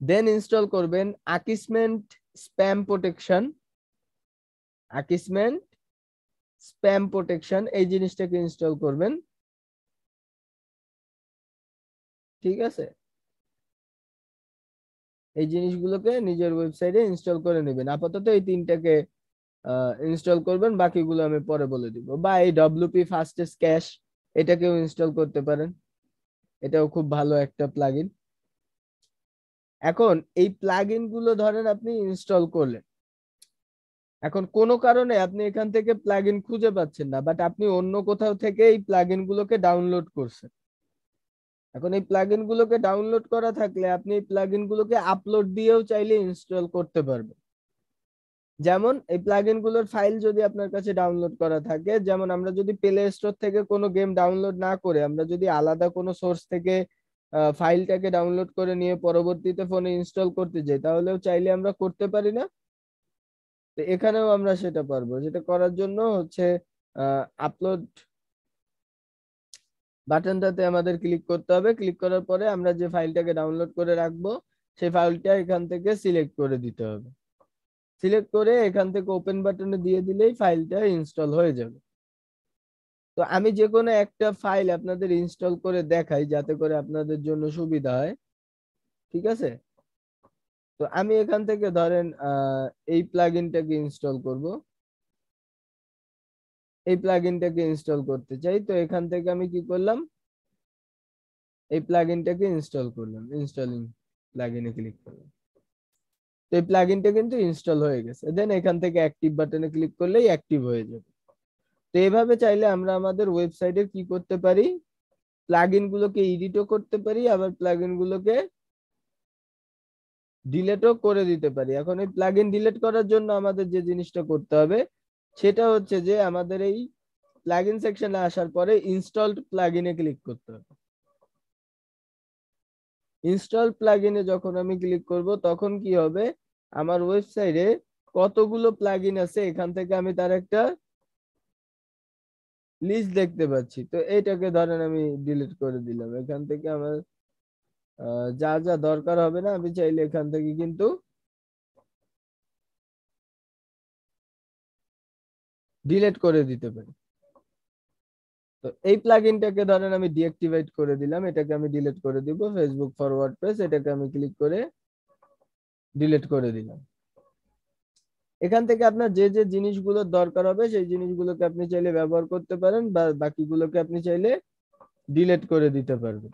দেন ইনস্টল করবেন আকিসমেন্ট স্প্যাম প্রোটেকশন। আকিসমেন্ট স্প্যাম প্রোটেকশন এই জিনিসটাকে ইনস্টল করবেন। ঠিক আছে, এই জিনিসগুলোকে নিজের ওয়েবসাইটে ইনস্টল করে নেবেন। আপাতত এই তিনটাকে ইনস্টল করবেন, বাকিগুলো আমি পরে বলে দিব। বা এই ডব্লিউপি ফাস্টেস্ট ক্যাশ এটাকেও ইনস্টল করতে পারেন, এটাও খুব ভালো একটা প্লাগইন। এখন এই প্লাগইন গুলো ধরেন আপনি ইনস্টল করলেন, এখন কোনো কারণে আপনি এখান থেকে প্লাগইন খুঁজে পাচ্ছেন না, বাট আপনি অন্য কোথাও থেকে এই প্লাগইন গুলোকে ডাউনলোড করছেন। এখন এই প্লাগইন গুলোকে ডাউনলোড করা থাকলে আপনি এই প্লাগইন গুলোকে আপলোড দিয়েও চাইলে ইনস্টল করতে পারবেন। যেমন এই প্লাগইন গুলোর ফাইল যদি আপনার কাছে ডাউনলোড করা থাকে, যেমন আমরা যদি প্লে স্টোর থেকে কোনো গেম ডাউনলোড না করে আমরা যদি আলাদা কোনো সোর্স থেকে ফাইলটাকে ডাউনলোড করে নিয়ে পরবর্তীতে ফোনে ইনস্টল করতে যাই, তাহলেও চাইলে আমরা করতে পারি না? তো এখানেও আমরা সেটা পারবো। যেটা করার জন্য হচ্ছে আপলোড বাটনটাতে আমাদের ক্লিক করতে হবে। ক্লিক করার পরে আমরা যে ফাইলটাকে ডাউনলোড করে রাখবো সেই ফাইলটা এখান থেকে সিলেক্ট করে দিতে হবে। সিলেক্ট করে এখান থেকে ওপেন বাটনে দিয়ে দিলেই ফাইলটা ইনস্টল হয়ে যাবে। তো আমি যে কোনো একটা ফাইল আপনাদের ইনস্টল করে দেখাই যাতে করে আপনাদের জন্য সুবিধা হয়। ঠিক আছে, তো আমি এখান থেকে ধরেন এই প্লাগইনটাকে ইনস্টল করব। এই প্লাগইনটাকে ইনস্টল করতে চাই, তো এখান থেকে আমি কি করলাম, এই প্লাগইনটাকে ইনস্টল করলাম, ইনস্টলিং প্লাগইনে ক্লিক করলাম। তো এই প্লাগইনটা কিন্তু ইনস্টল হয়ে গেছে। দেন এখান থেকে অ্যাক্টিভ বাটনে ক্লিক করলেই অ্যাক্টিভ হয়ে যাবে। তো এইভাবে চাইলে আমরা আমাদের ওয়েবসাইটে কি করতে পারি, প্লাগইন গুলোকে এডিটও করতে পারি, আবার প্লাগইন গুলোকে ডিলেটও করে দিতে পারি। এখন এই প্লাগইন ডিলিট করার জন্য আমাদের যে জিনিসটা করতে হবে সেটা হচ্ছে যে আমাদের এই প্লাগইন সেকশনে আসার পরে ইনস্টলড প্লাগইনে ক্লিক করতে হবে। ইনস্টল প্লাগইনে যখন আমি ক্লিক করব তখন কি হবে, আমার ওয়েবসাইটে কতগুলো প্লাগইন আছে এখান থেকে আমি তার একটা লিস্ট দেখতে পাচ্ছি। তো এইটাকে ধরেন আমি ডিলিট করে দিলাম। এখান থেকে আমার যা যা দরকার হবে না আমি চাইলে এখান থেকে কিন্তু ডিলিট করে দিতে পারি। তো এই প্লাগইনটাকে ধরেন আমি ডিঅ্যাক্টিভেট করে দিলাম, এটাকে আমি ডিলিট করে দিব, ফেসবুক ফর ওয়ার্ডপ্রেস এটাকে আমি ক্লিক করে ডিলিট করে দিলাম। এখান থেকে আপনার যে যে জিনিসগুলোর দরকার হবে সেই জিনিসগুলোকে আপনি চাইলে ব্যবহার করতে পারেন, বা বাকিগুলোকে আপনি চাইলে ডিলিট করে দিতে পারবেন।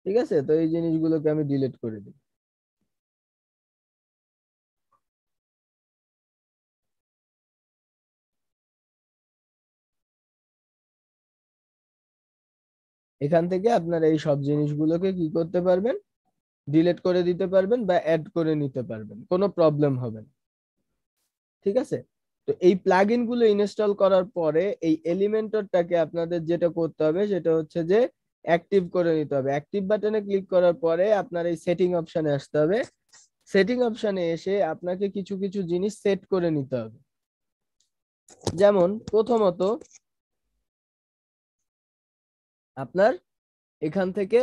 ঠিক আছে, তো এই জিনিসগুলোকে আমি ডিলিট করে দিই। এখান থেকে আপনারা এই সব জিনিসগুলোকে কি করতে পারবেন, ডিলিট করে দিতে পারবেন বা অ্যাড করে নিতে পারবেন, কোনো প্রবলেম হবে না। ঠিক আছে, তো এই প্লাগইন গুলো ইনস্টল করার পরে এই এলিমেন্টরটাকে আপনাদের যেটা করতে হবে সেটা হচ্ছে যে অ্যাক্টিভ করে নিতে হবে। অ্যাক্টিভ বাটনে ক্লিক করার পরে আপনার এই সেটিং অপশনে আসতে হবে। সেটিং অপশনে এসে আপনাকে কিছু কিছু জিনিস সেট করে নিতে হবে। যেমন প্রথমত আপনার এখান থেকে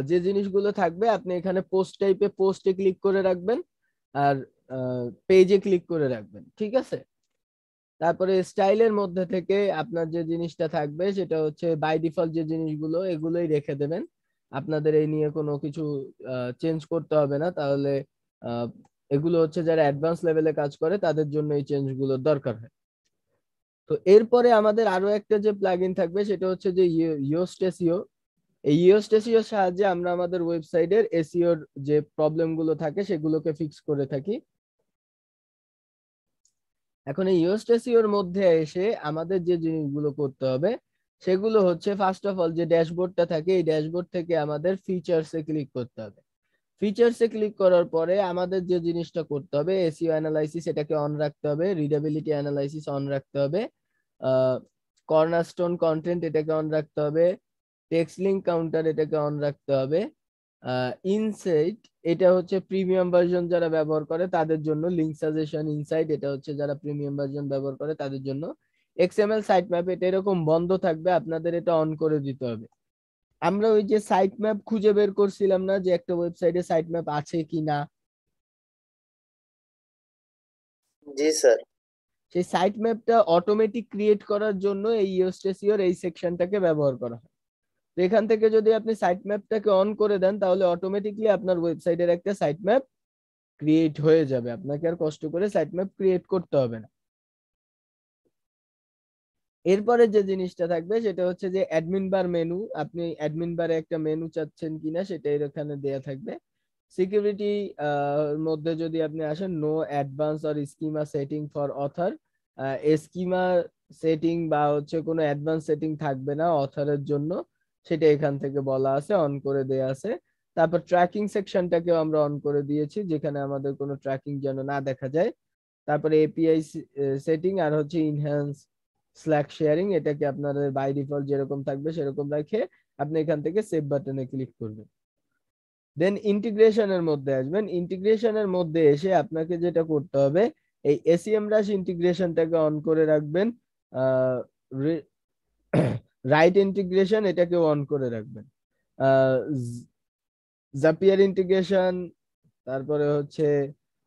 যে জিনিসগুলো থাকবে, আপনি এখানে পোস্ট টাইপে পোস্টে ক্লিক করে রাখবেন, আর পেজে ক্লিক করে রাখবেন। ঠিক আছে, তারপরে স্টাইলের মধ্যে থেকে আপনার যে জিনিসটা থাকবে সেটা হচ্ছে বাই ডিফল্ট যে জিনিসগুলো এগুলোই রেখে দেবেন। আপনাদের এই নিয়ে কোনো কিছু চেঞ্জ করতে হবে না। তাহলে আহ, এগুলো হচ্ছে যারা অ্যাডভান্স লেভেলে কাজ করে তাদের জন্য এই চেঞ্জ গুলোর দরকার হয়। তো এরপরে আমাদের আরো একটা যে প্লাগইন থাকবে সেটা হচ্ছে যে ইয়োস্ট এসইও। এই ইয়োস্ট এসইওর সাহায্যে আমরা আমাদের ওয়েবসাইটের এসইওর যে প্রবলেম গুলো থাকে সেগুলোকে ফিক্স করে থাকি। এখন এই ইয়োস্ট এসইওর মধ্যে এসে আমাদের যে জিনিসগুলো করতে হবে সেগুলো হচ্ছে ফার্স্ট অফ অল যে ড্যাশবোর্ডটা থাকে এই ড্যাশবোর্ড থেকে আমাদের ফিচার্সে ক্লিক করতে হবে। ফিচার্সে ক্লিক করার পরে আমাদের যে জিনিসটা করতে হবে এসইও অ্যানালাইসিস এটাকে অন রাখতে হবে, রিডেবিলিটি অ্যানালাইসিস অন রাখতে হবে, কর্নারস্টোন কন্টেন্ট এটাকে অন রাখতে হবে, টেক্সট লিঙ্ক কাউন্টার এটাকে অন রাখতে হবে, ইনসাইট এটা হচ্ছে প্রিমিয়াম ভার্সন যারা ব্যবহার করে তাদের জন্য, লিঙ্ক সাজেশন ইনসাইট এটা হচ্ছে যারা প্রিমিয়াম ভার্সন ব্যবহার করে তাদের জন্য, এক্সএমএল সাইট ম্যাপ এটা এরকম বন্ধ থাকবে, আপনাদের এটা অন করে দিতে হবে। আমরা ওই যে সাইট ম্যাপ খুঁজে বের করছিলাম না যে একটা ওয়েবসাইটে সাইট ম্যাপ আছে কি না, জি স্যার। সেই সাইট ম্যাপটা অটোমেটিক ক্রিয়েট করার জন্য এই ইওস্টেসিওর এই সেকশনটাকে ব্যবহার করা হয়। তো এখান থেকে যদি আপনি সাইট ম্যাপটাকে অন করে দেন তাহলে অটোমেটিকলি আপনার ওয়েবসাইটের একটা সাইট ম্যাপ ক্রিয়েট হয়ে যাবে, আপনাকে আর কষ্ট করে সাইট ম্যাপ ক্রিয়েট করতে হবে না। এরপরে যে জিনিসটা থাকবে সেটা হচ্ছে যে অ্যাডমিন বার মেনু, আপনি অ্যাডমিন বারে একটা মেনু চাচ্ছেন কিনা সেটা এখানে দেয়া থাকবে। সিকিউরিটি মধ্যে যদি আপনি আসেন no advance or schema setting for author, schema setting বা হচ্ছে কোনো অ্যাডভান্স সেটিং থাকবে না অথরের জন্য, সেটা এখান থেকে বলা আছে, অন করে দেয়া আছে। তারপর ট্র্যাকিং সেকশনটাকেও আমরা অন করে দিয়েছি, যেখানে আমাদের কোনো ট্র্যাকিং যেন না দেখা যায়। তারপরে এপিআই সেটিং আর হচ্ছে ইনহ্যান্স স্ল্যাক শেয়ারিং এটাকে আপনাদের বাই ডিফল্ট যেরকম থাকবে সেরকম রেখে আপনি এখান থেকে সেভ বাটনে ক্লিক করবেন। দেন ইন্টিগ্রেশনের মধ্যে আসবেন। ইন্টিগ্রেশনের মধ্যে এসে আপনাকে যেটা করতে হবে এই এসইএম রাশ ইন্টিগ্রেশনটাকে অন করে রাখবেন, রাইট ইন্টিগ্রেশন এটাকে অন করে রাখবেন, জাপিয়ার ইন্টিগ্রেশন, তারপরে হচ্ছে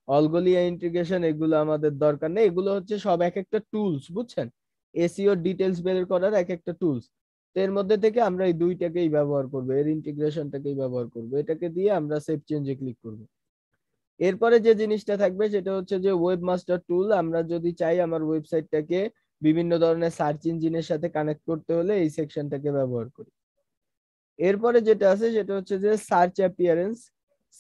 অলগোলিয়া ইন্টিগ্রেশন এগুলো আমাদের দরকার নেই, এগুলো হচ্ছে সব এক একটা টুলস, বুঝছেন, এসইও ডিটেলস বের করার এক একটা টুলস। তো এর মধ্যে থেকে আমরা এই দুইটাকেই ব্যবহার করব, এর ইন্টিগ্রেশনটাকেই ব্যবহার করব, এটাকে দিয়ে আমরা সেভ চেঞ্জে ক্লিক করব। এরপরে যে জিনিসটা থাকবে সেটা হচ্ছে যে ওয়েব মাস্টার টুল, আমরা যদি চাই আমার ওয়েবসাইটটাকে বিভিন্ন ধরনের সার্চ ইঞ্জিনের সাথে কানেক্ট করতে হলে এই সেকশনটাকে ব্যবহার করি। এরপরে যেটা আছে সেটা হচ্ছে যে সার্চ অ্যাপিয়ারেন্স।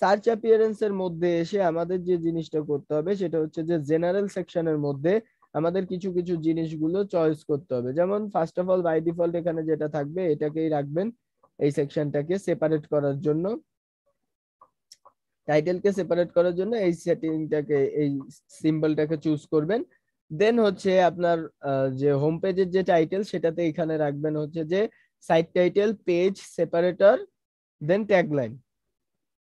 সার্চ অ্যাপিয়ারেন্স এর মধ্যে এসে আমাদের যে জিনিসটা করতে হবে সেটা হচ্ছে যে জেনারেল সেকশনের মধ্যে আমাদের কিছু কিছু জিনিসগুলো চয়েস করতে হবে। যেমন first of all by default এখানে যেটা থাকবে এটাকেই রাখবেন, এই সেকশনটাকে সেপারেট করার জন্য, টাইটেলকে সেপারেট করার জন্য এই সেটিংটাকে এই সিম্বলটাকে চুজ করবেন। দেন হচ্ছে আপনার যে হোম পেজের যে টাইটেল সেটাতে এখানে রাখবেন হচ্ছে যে সাইট টাইটেল, পেজ সেপারেটর, দেন ট্যাগলাইন।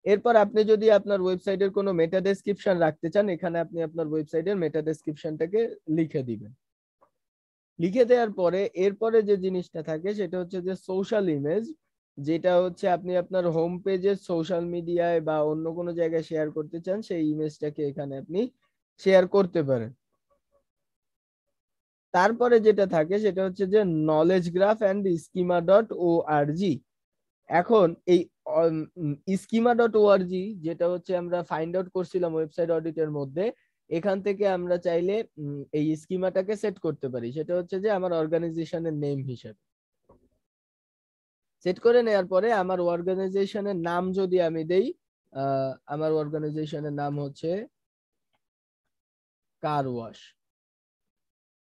এরপর আপনি যদি আপনার ওয়েবসাইটের কোনো মেটা ডেসক্রিপশন রাখতে চান এখানে আপনি আপনার ওয়েবসাইটের মেটা ডেসক্রিপশনটাকে লিখে দিবেন। লিখে দেওয়ার পরে এরপরে যে জিনিসটা থাকে সেটা হচ্ছে যে সোশ্যাল ইমেজ, যেটা হচ্ছে আপনি আপনার হোম পেজে সোশ্যাল মিডিয়ায় বা অন্য কোনো জায়গায় শেয়ার করতে চান সেই ইমেজটাকে এখানে আপনি শেয়ার করতে পারেন। তারপরে যেটা থাকে সেটা হচ্ছে যে knowledge graph and schema dot O R G. এখন এই স্কিমা ডট ও আর জি যেটা হচ্ছে আমরা ফাইন্ড আউট করছিলাম ওয়েবসাইট অডিটের মধ্যে, এখান থেকে আমরা চাইলে এই স্কিমাটাকে সেট করতে পারি। সেটা হচ্ছে যে আমার অর্গানাইজেশনের নেম হিসেবে সেট করে নেওয়ার পরে আমার অর্গানাইজেশনের নাম যদি আমি দেই, আমার অর্গানাইজেশনের নাম হচ্ছে কার ওয়াশ,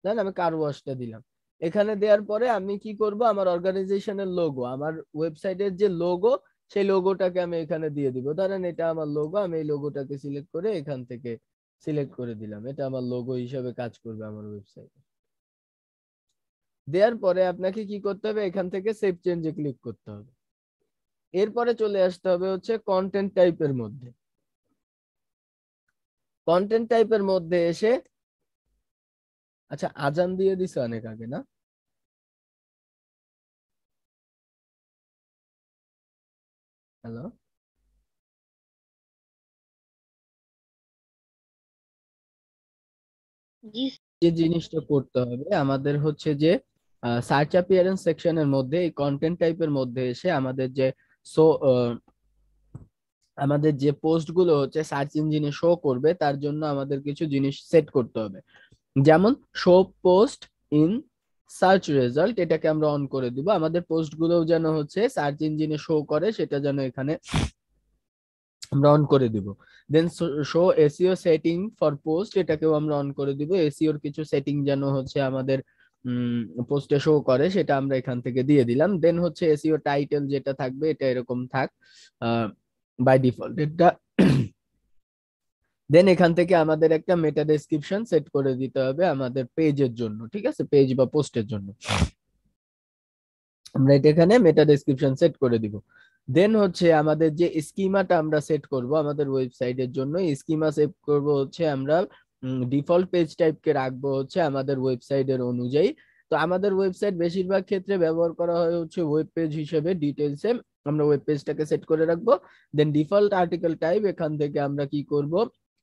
দেন আমি কার ওয়াশটা দিলাম। এখানে দেওয়ার পরে আমি কি করব, আমার অর্গানাইজেশনের লোগো, আমার ওয়েবসাইটের যে লোগো, সেই লোগোটাকে আমি এখানে দিয়ে দিব। ধরেন এটা আমার লোগো, আমি এই লোগোটাকে সিলেক্ট করে এখান থেকে সিলেক্ট করে দিলাম, এটা আমার লোগো হিসেবে কাজ করবে আমার ওয়েবসাইটে। দেওয়ার পরে আপনাকে কি করতে হবে, এখান থেকে সেভ চেঞ্জে ক্লিক করতে হবে। এরপরে চলে আসতে হবে হচ্ছে কন্টেন্ট টাইপের মধ্যে। কন্টেন্ট টাইপের মধ্যে এসে, আচ্ছা আজান দিয়ে দিছে অনেক আগে না? হ্যালো, জি যে জিনিসটা করতে হবে আমাদের হচ্ছে যে সার্চ অ্যাপিয়ারেন্স সেকশনের মধ্যে এই কন্টেন্ট টাইপের মধ্যে এসে আমাদের যে সো আমাদের যে পোস্ট গুলো হচ্ছে সার্চ ইঞ্জিনে শো করবে তার জন্য আমাদের কিছু জিনিস সেট করতে হবে। যেমন show post in search result, এটাকে আমরা অন করে দিব। আমাদের পোস্ট গুলো যেন হচ্ছে সার্চ ইঞ্জিনে শো করে সেটা যেন এখানে আমরা অন করে দিব। Then show SEO setting for post, এটাকেও আমরা অন করে দিব। এসইওর কিছু সেটিং যেন হচ্ছে আমাদের পোস্টে শো করে সেটা আমরা এখান থেকে দিয়ে দিলাম। দেন হচ্ছে এসইও টাইটেল যেটা থাকবে এটা এরকম থাক বাই ডিফল্ট এটা। দেন এখান থেকে আমাদের একটা মেটা ডেসক্রিপশন সেট করে দিতে হবে আমাদের পেজের জন্য, ঠিক আছে, পেজ বা পোস্টের জন্য আমরা এটা এখানে মেটা ডেসক্রিপশন সেট করে দিব। দেন হচ্ছে আমাদের যে স্কিমাটা আমরা সেট করব আমাদের ওয়েবসাইটের জন্য, স্কিমা সেট করব হচ্ছে আমরা ডিফল্ট পেজ টাইপকে রাখবো হচ্ছে আমাদের ওয়েবসাইটের অনুযায়ী। তো আমাদের ওয়েবসাইট বেশিরভাগ ক্ষেত্রে ব্যবহার করা হয় হচ্ছে ওয়েব পেজ হিসেবে, ডিটেলসে আমরা ওয়েব পেজটাকে সেট করে রাখবো। দেন ডিফল্ট আর্টিকেল টাইপ, এখান থেকে আমরা কি করব,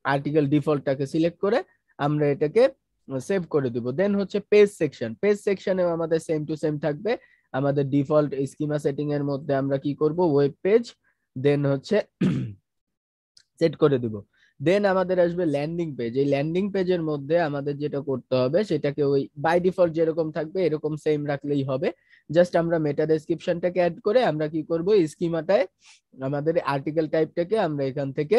আর্টিকেল ডিফল্টটাকে সিলেক্ট করে আমরা এটাকে সেভ করে দিব। দেন হচ্ছে পেজ সেকশন, পেজ সেকশনেও আমাদের সেম টু সেম থাকবে। আমাদের ডিফল্ট স্কিমা সেটিং এর মধ্যে আমরা কি করব, ওয়েব পেজ, দেন হচ্ছে সেট করে দিব। দেন আমাদের আসবে ল্যান্ডিং পেজ। এই ল্যান্ডিং পেজের মধ্যে আমাদের যেটা করতে হবে সেটাকে ওই বাই ডিফল্ট যেরকম থাকবে এরকম সেম রাখলেই হবে। জাস্ট আমরা মেটা ডেসক্রিপশনটাকে অ্যাড করে আমরা কি করব, স্কিমাটায় আমাদের আর্টিকেল টাইপটাকে আমরা এখান থেকে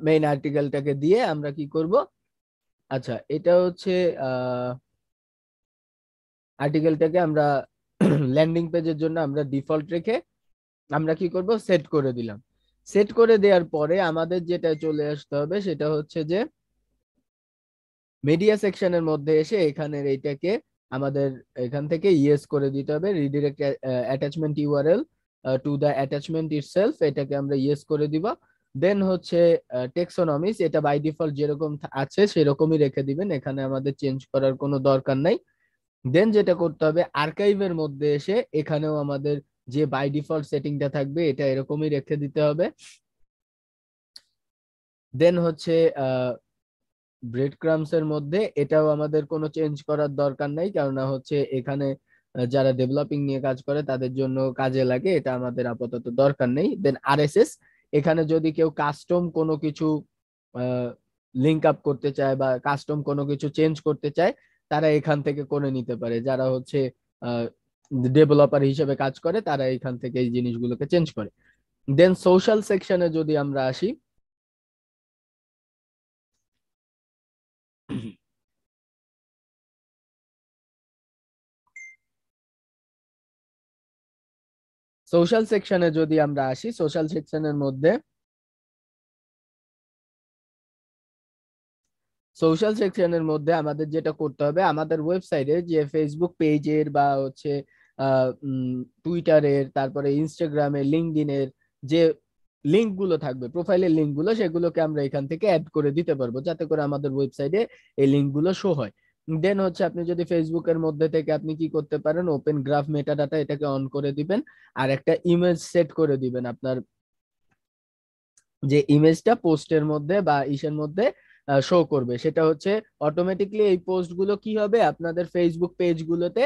মেইন আর্টিকেলটাকে দিয়ে আমরা কি করব, আচ্ছা এটা হচ্ছে আর্টিকেলটাকে আমরা ল্যান্ডিং পেজের জন্য আমরা ডিফল্ট রেখে আমরা কি করব, সেট করে দিলাম। সেট করে দেওয়ার পরে আমাদের যেটা চলে আসতে হবে সেটা হচ্ছে যে মিডিয়া সেকশনের মধ্যে এসে এখানের এইটাকে আমাদের এখান থেকে ইয়েস করে দিতে হবে, redirect attachment URL to the attachment itself, এটাকে আমরা ইয়েস করে দিব। দেন হচ্ছে টেক্সোনমিস, এটা বাই ডিফল্ট যেরকম আছে সেরকমই রেখে দিবেন, এখানে আমাদের চেঞ্জ করার কোনো দরকার নাই। দেন যেটা করতে হবে আর্কাইভের মধ্যে এসে এখানেও আমাদের যে বাই ডিফল্ট সেটিংটা থাকবে এটা এরকমই রেখে দিতে হবে। দেন হচ্ছে ব্রেড ক্রামস এর মধ্যে এটাও আমাদের কোনো চেঞ্জ করার দরকার নাই, কেননা হচ্ছে এখানে যারা ডেভেলপিং নিয়ে কাজ করে তাদের জন্য কাজে লাগে, এটা আমাদের আপাতত দরকার নেই। দেন আরএসএস, এখানে যদি কেউ কাস্টম কোনো কিছু লিঙ্ক আপ করতে চায় বা কাস্টম কোনো কিছু চেঞ্জ করতে চায় তারা এখান থেকে করে নিতে পারে, যারা হচ্ছে ডেভেলপার হিসেবে কাজ করে তারা এখান থেকে এই জিনিসগুলোকে চেঞ্জ করে। দেন সোশ্যাল সেকশনে যদি আমরা আসি, সোশ্যাল সেকশনে যদি আমরা আসি, সোশ্যাল সেকশনের মধ্যে সোশ্যাল সেকশনের মধ্যে আমাদের যেটা করতে হবে আমাদের ওয়েবসাইটে যে ফেসবুক পেজের বা হচ্ছে টুইটারের, তারপরে ইনস্টাগ্রামের, লিঙ্কডইনের যে লিঙ্ক গুলো থাকবে, প্রোফাইলের লিঙ্ক গুলো, সেগুলোকে আমরা এখান থেকে অ্যাড করে দিতে পারবো যাতে করে আমাদের ওয়েবসাইটে এই লিঙ্ক গুলো শো হয়। দেন হচ্ছে আপনি যদি ফেসবুকের মধ্যে থেকে আপনি কি করতে পারেন, ওপেন গ্রাফ মেটা ডাটা এটাকে অন করে দিবেন আর একটা ইমেজ সেট করে দিবেন আপনার যে ইমেজটা পোস্টের মধ্যে বা ইসের মধ্যে শো করবে, সেটা হচ্ছে অটোমেটিকলি এই পোস্টগুলো কি হবে আপনাদের ফেসবুক পেজগুলোতে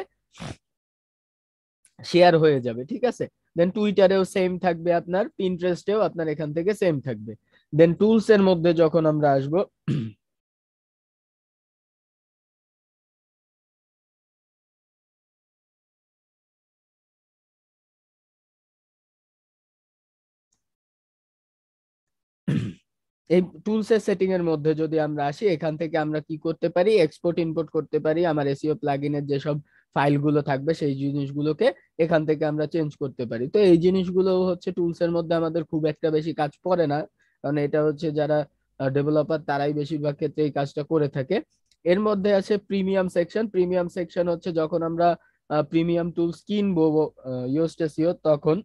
শেয়ার হয়ে যাবে, ঠিক আছে। দেন টুইটারেও সেম থাকবে, আপনার পিন্টারেস্টেও আপনার এখান থেকে সেম থাকবে। দেন টুলস এর মধ্যে যখন আমরা আসবো, এই টুলস এর সেটিং এর মধ্যে যদি আমরা আসি, এখান থেকে আমরা কি করতে পারি, এক্সপোর্ট ইম্পোর্ট করতে পারি। আমার এসইও প্লাগইনের যেসব ফাইলগুলো থাকবে সেই জিনিসগুলোকে এখান থেকে আমরা চেঞ্জ করতে পারি। তো এই জিনিসগুলো হচ্ছে টুলস এর মধ্যে আমাদের খুব একটা বেশি কাজ পড়ে না, কারণ এটা হচ্ছে যারা ডেভেলপার তারাই বেশিরভাগ ক্ষেত্রে এই কাজটা করে থাকে। এর মধ্যে আছে প্রিমিয়াম সেকশন। প্রিমিয়াম সেকশন হচ্ছে যখন আমরা প্রিমিয়াম টুলস কিনবো ইয়োস্ট এসইও, তখন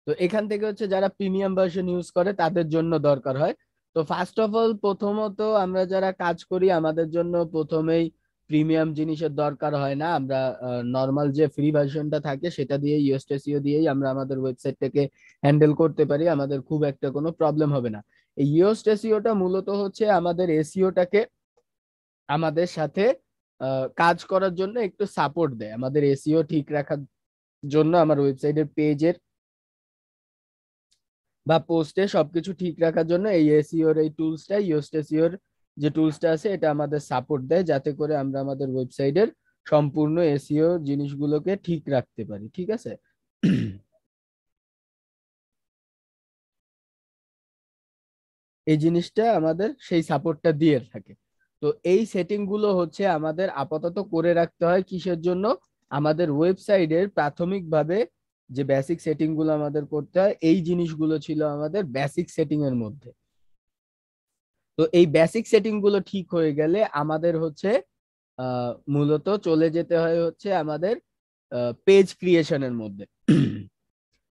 তো এখান থেকে হচ্ছে যারা প্রিমিয়াম ভার্সন ইউজ করে তাদের জন্য দরকার হয়। তো ফার্স্ট অফ অল প্রথমত আমরা যারা কাজ করি আমাদের জন্য প্রথমেই প্রিমিয়াম জিনিসের দরকার হয় না। আমরা নর্মাল যে ফ্রি ভার্সনটা থাকে সেটা দিয়ে ইয়োস্ট এসইও দিয়েই আমরা আমাদের ওয়েবসাইটটাকে হ্যান্ডেল করতে পারি, আমাদের খুব একটা কোনো প্রবলেম হবে না। এই ইয়োস্ট এসইওটা মূলত হচ্ছে আমাদের এসইওটাকে আমাদের সাথে কাজ করার জন্য একটু সাপোর্ট দেয়, আমাদের এসইও ঠিক রাখার জন্য, আমার ওয়েবসাইটের পেজের বা পোস্টে সবকিছু ঠিক রাখার জন্য এই এসইওর এই টুলসটা, ইয়োস্ট এসইওর যে টুলসটা আছে এটা আমাদের সাপোর্ট দেয়, যাতে করে আমরা আমাদের ওয়েবসাইটের সম্পূর্ণ এসইও জিনিসগুলোকে ঠিক রাখতে পারি, ঠিক আছে। এই জিনিসটা আমাদের সেই সাপোর্টটা দিয়ে থাকে। তো এই সেটিং গুলো হচ্ছে আমাদের আপাতত করে রাখতে হয় কিসের জন্য, আমাদের ওয়েবসাইটের প্রাথমিকভাবে যে বেসিক সেটিং গুলো আমাদের করতে হয়, এই জিনিসগুলো ছিল আমাদের বেসিক সেটিং এর মধ্যে। তো এই বেসিক সেটিং গুলো ঠিক হয়ে গেলে আমাদের হচ্ছে মূলত চলে যেতে হয় হচ্ছে আমাদের পেজ ক্রিয়েশনের মধ্যে।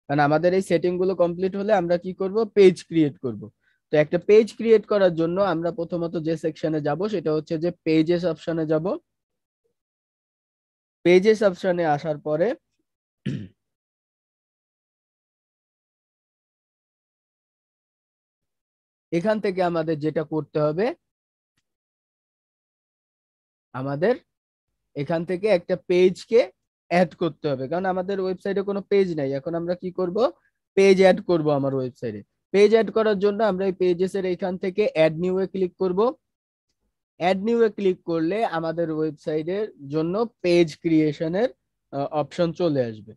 কারণ আমাদের এই সেটিং গুলো কমপ্লিট হলে আমরা কি করব, পেজ ক্রিয়েট করব। তো একটা পেজ ক্রিয়েট করার জন্য আমরা প্রথমত যে সেকশনে যাব সেটা হচ্ছে যে পেজেস অপশনে যাব। পেজেস অপশনে আসার পরে এখান থেকে আমাদের যেটা করতে হবে, আমাদের এখান থেকে একটা পেজকে অ্যাড করতে হবে, কারণ আমাদের ওয়েবসাইটে কোনো পেজ নাই। এখন আমরা কি করব, পেজ অ্যাড করব আমার ওয়েবসাইটে। পেজ অ্যাড করার জন্য আমরা এই পেজেস এর এখান থেকে অ্যাড নিউ এ ক্লিক করব। অ্যাড নিউ এ ক্লিক করলে আমাদের ওয়েবসাইটের জন্য পেজ ক্রিয়েশনের অপশন চলে আসবে।